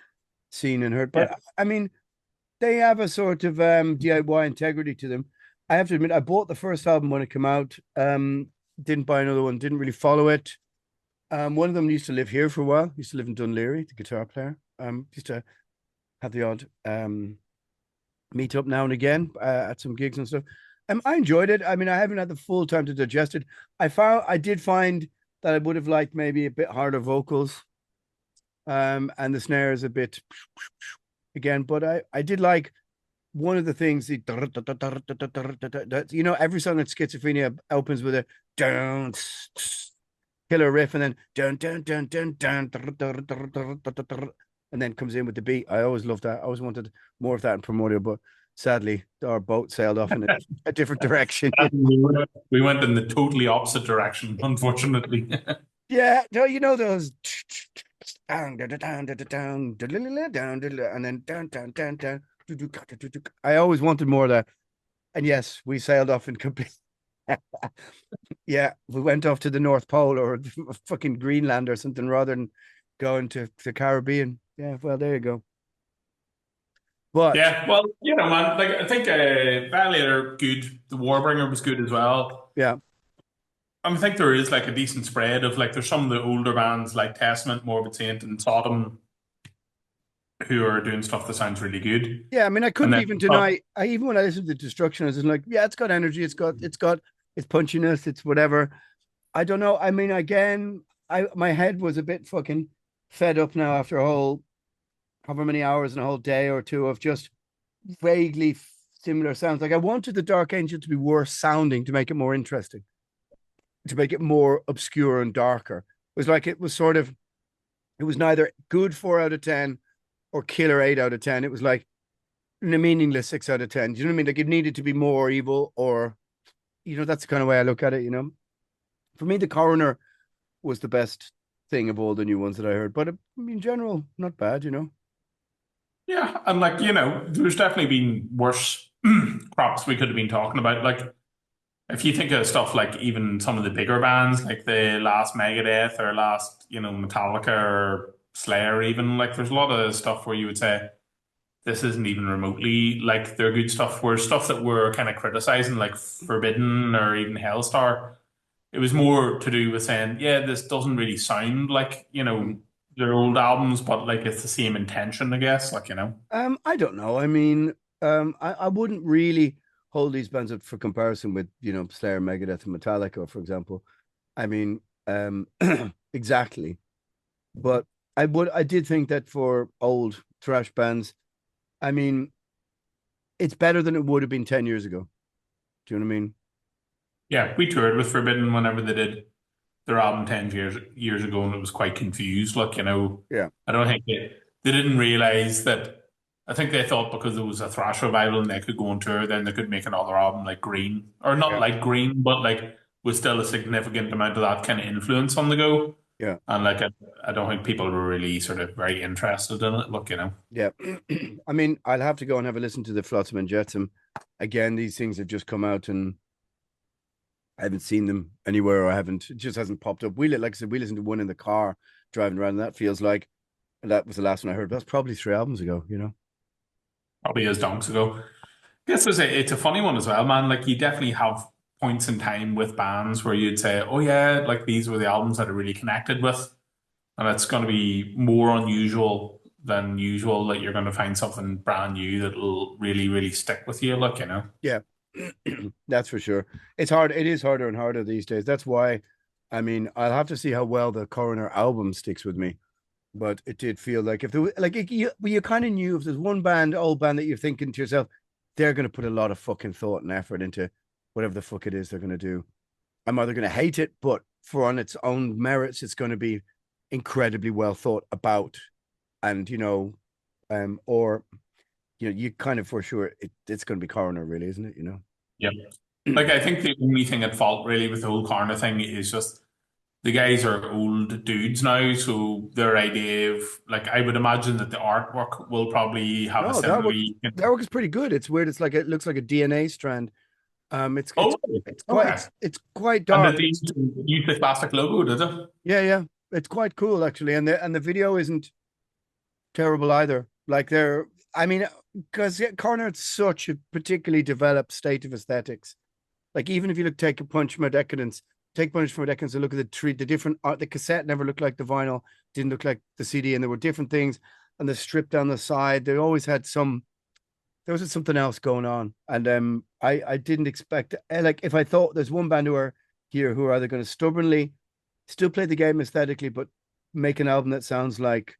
S2: seen and heard,
S1: Yeah.
S2: but I mean, they have a sort of DIY integrity to them. I have to admit, I bought the first album when it came out. Didn't buy another one. Didn't really follow it. One of them used to live here for a while. Used to live in Dunleary, the guitar player. Used to have the odd meet up now and again at some gigs and stuff. I enjoyed it. I mean, I haven't had the full time to digest it. I did find that I would have liked maybe a bit harder vocals. And the snare is a bit again, but I did like one of the things every song in Schizophrenia opens with a dun killer riff and then dun dun dun dun dun and then comes in with the beat. I always loved that. I always wanted more of that in Primordial, but sadly our boat sailed off in a different direction.
S1: We went in the totally opposite direction, unfortunately.
S2: Yeah, no, those and then down. I always wanted more of that. And yes, we sailed off in complete. Yeah, we went off to the North Pole or fucking Greenland or something rather than going to the Caribbean. Yeah, well, there you go. But
S1: Yeah, well, man, like I think Violator good, the Warbringer was good as well.
S2: yeah,
S1: I think there is like a decent spread of like there's some of the older bands like Testament, Morbid Saint, and Sodom who are doing stuff that sounds really good.
S2: yeah. I mean, I
S1: And
S2: couldn't
S1: then
S2: even deny. Even when I listened to Destruction, I was just like, yeah, it's got energy. It's got its punchiness. It's whatever. I don't know. I mean, again, my head was a bit fucking fed up now after a whole however many hours and a whole day or two of just vaguely similar sounds. Like I wanted the Dark Angel to be worse sounding to make it more interesting, to make it more obscure and darker. It was like it was neither good 4 out of 10 or killer 8 out of 10. It was like a meaningless 6 out of 10. Do you know what I mean? Like it needed to be more evil, or that's the kind of way I look at it. For me, the Coroner was the best thing of all the new ones that I heard. But in general, not bad, you know.
S1: Yeah, and like, there's definitely been worse crops we could have been talking about. Like, if you think of stuff like even some of the bigger bands, like the last Megadeth or last, Metallica or Slayer, even, like, there's a lot of stuff where you would say this isn't even remotely like their good stuff, where stuff that we're kind of criticizing, like Forbidden or even Hellstar, it was more to do with saying, yeah, this doesn't really sound like,
S2: Mm.
S1: their old albums, but like it's the same intention, I guess, like,
S2: I don't know. I mean, I wouldn't really hold these bands up for comparison with, Slayer, Megadeth, and Metallica, for example. I mean, exactly. But I did think that for old thrash bands, I mean, it's better than it would have been 10 years ago. Do you know what I mean?
S1: Yeah, we toured with Forbidden whenever they did their album 10 years ago, and it was quite confused. Like,
S2: Yeah.
S1: I don't think they didn't realize that. I think they thought because it was a thrash revival and they could go on tour, then they could make another album like Green, or not
S2: Yeah.
S1: like Green, but like with still a significant amount of that kind of influence on the go.
S2: Yeah.
S1: And like, I don't think people were really sort of very interested in it. Look,
S2: Yeah. I mean, I'll have to go and have a listen to the Flotsam and Jetsam. Again, these things have just come out and I haven't seen them anywhere, or I haven't, it just hasn't popped up. Like I said, we listened to one in the car driving around, and that feels like that was the last one I heard. That's probably 3 albums ago, you know?
S1: probably is donks ago. I guess it's a funny one as well, man. Like, you definitely have points in time with bands where you'd say, oh yeah, like these were the albums that I really connected with. And it's going to be more unusual than usual that you're going to find something brand new that'll really, really stick with you. Like,
S2: Yeah. That's for sure. It's hard. It is harder and harder these days. That's why, I mean, I'll have to see how well the Coroner album sticks with me. But it did feel like if there was, like, you kind of knew if there's one band, old band that you're thinking to yourself, they're going to put a lot of fucking thought and effort into whatever the fuck it is they're going to do. I'm either going to hate it, but for on its own merits, it's going to be incredibly well thought about. And, or, you kind of for sure it's going to be Coroner, really, isn't it?
S1: yeah. Like, I think the only thing at fault really with the whole Karna thing is just the guys are old dudes now, so their idea of, like, I would imagine that the artwork will probably have a
S2: No,
S1: similarly.
S2: that work is pretty good. It's weird. It's like it looks like a DNA strand. It's
S1: Oh,
S2: it's it's quite
S1: okay.
S2: it's quite
S1: And
S2: dark.
S1: did they use the classic logo, did it?
S2: Yeah, yeah. It's quite cool actually, and the video isn't terrible either. Like I mean, because Corner it's such a particularly developed state of aesthetics. Like even if you take a punch from a Decadence, take punch from a Decadence and look at the different art. The cassette never looked like the vinyl, didn't look like the CD, and there were different things. And the strip down the side, they always had there was something else going on, and I didn't expect like if I thought there's one band who are here who are either going to stubbornly still play the game aesthetically, but make an album that sounds like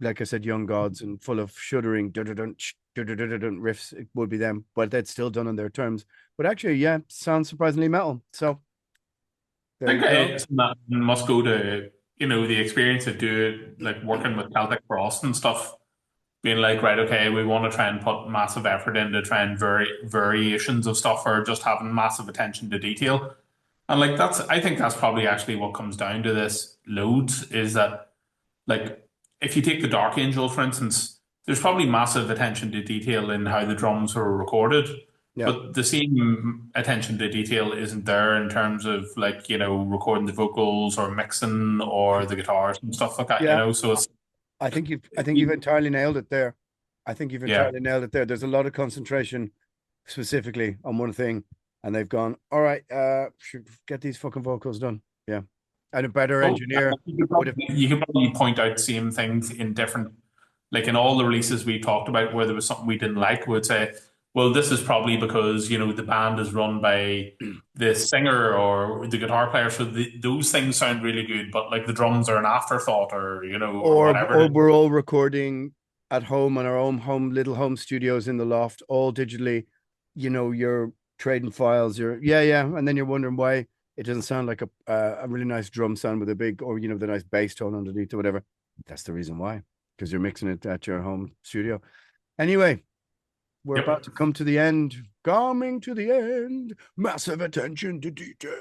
S2: I said, Young Gods and full of shuddering riffs, it would be them, but that's still done on their terms. But actually, yeah, sounds surprisingly metal. So
S1: I
S2: there
S1: think
S2: you go.
S1: that must go to, the experience of doing, like, working with Celtic Frost and stuff, being like, right, okay, we want to try and put massive effort into trying variations of stuff, or just having massive attention to detail. And like, I think that's probably actually what comes down to this loads, is that, like, if you take the Dark Angel, for instance, there's probably massive attention to detail in how the drums were recorded,
S2: Yeah,
S1: but the same attention to detail isn't there in terms of, like, recording the vocals or mixing or the guitars and stuff like that,
S2: yeah.
S1: So it's,
S2: I think you've entirely nailed it there. I think you've
S1: yeah.
S2: entirely nailed it there. There's a lot of concentration specifically on one thing, and they've gone, all right, should get these fucking vocals done. Yeah. And a better
S1: Oh,
S2: engineer would have
S1: you could probably point out same things in different, like in all the releases we talked about where there was something we didn't like, we would say, well, this is probably because, the band is run by the singer or the guitar player. So those things sound really good, but like the drums are an afterthought, or whatever
S2: or
S1: it is.
S2: we're all recording at home on our own little home studios in the loft, all digitally. You're trading files. Yeah, and then you're wondering why it doesn't sound like a really nice drum sound with a big or the nice bass tone underneath or whatever. That's the reason why, because you're mixing it at your home studio. Anyway, we're about
S1: Yep.
S2: to come to the end. Coming to the end. Massive attention to detail.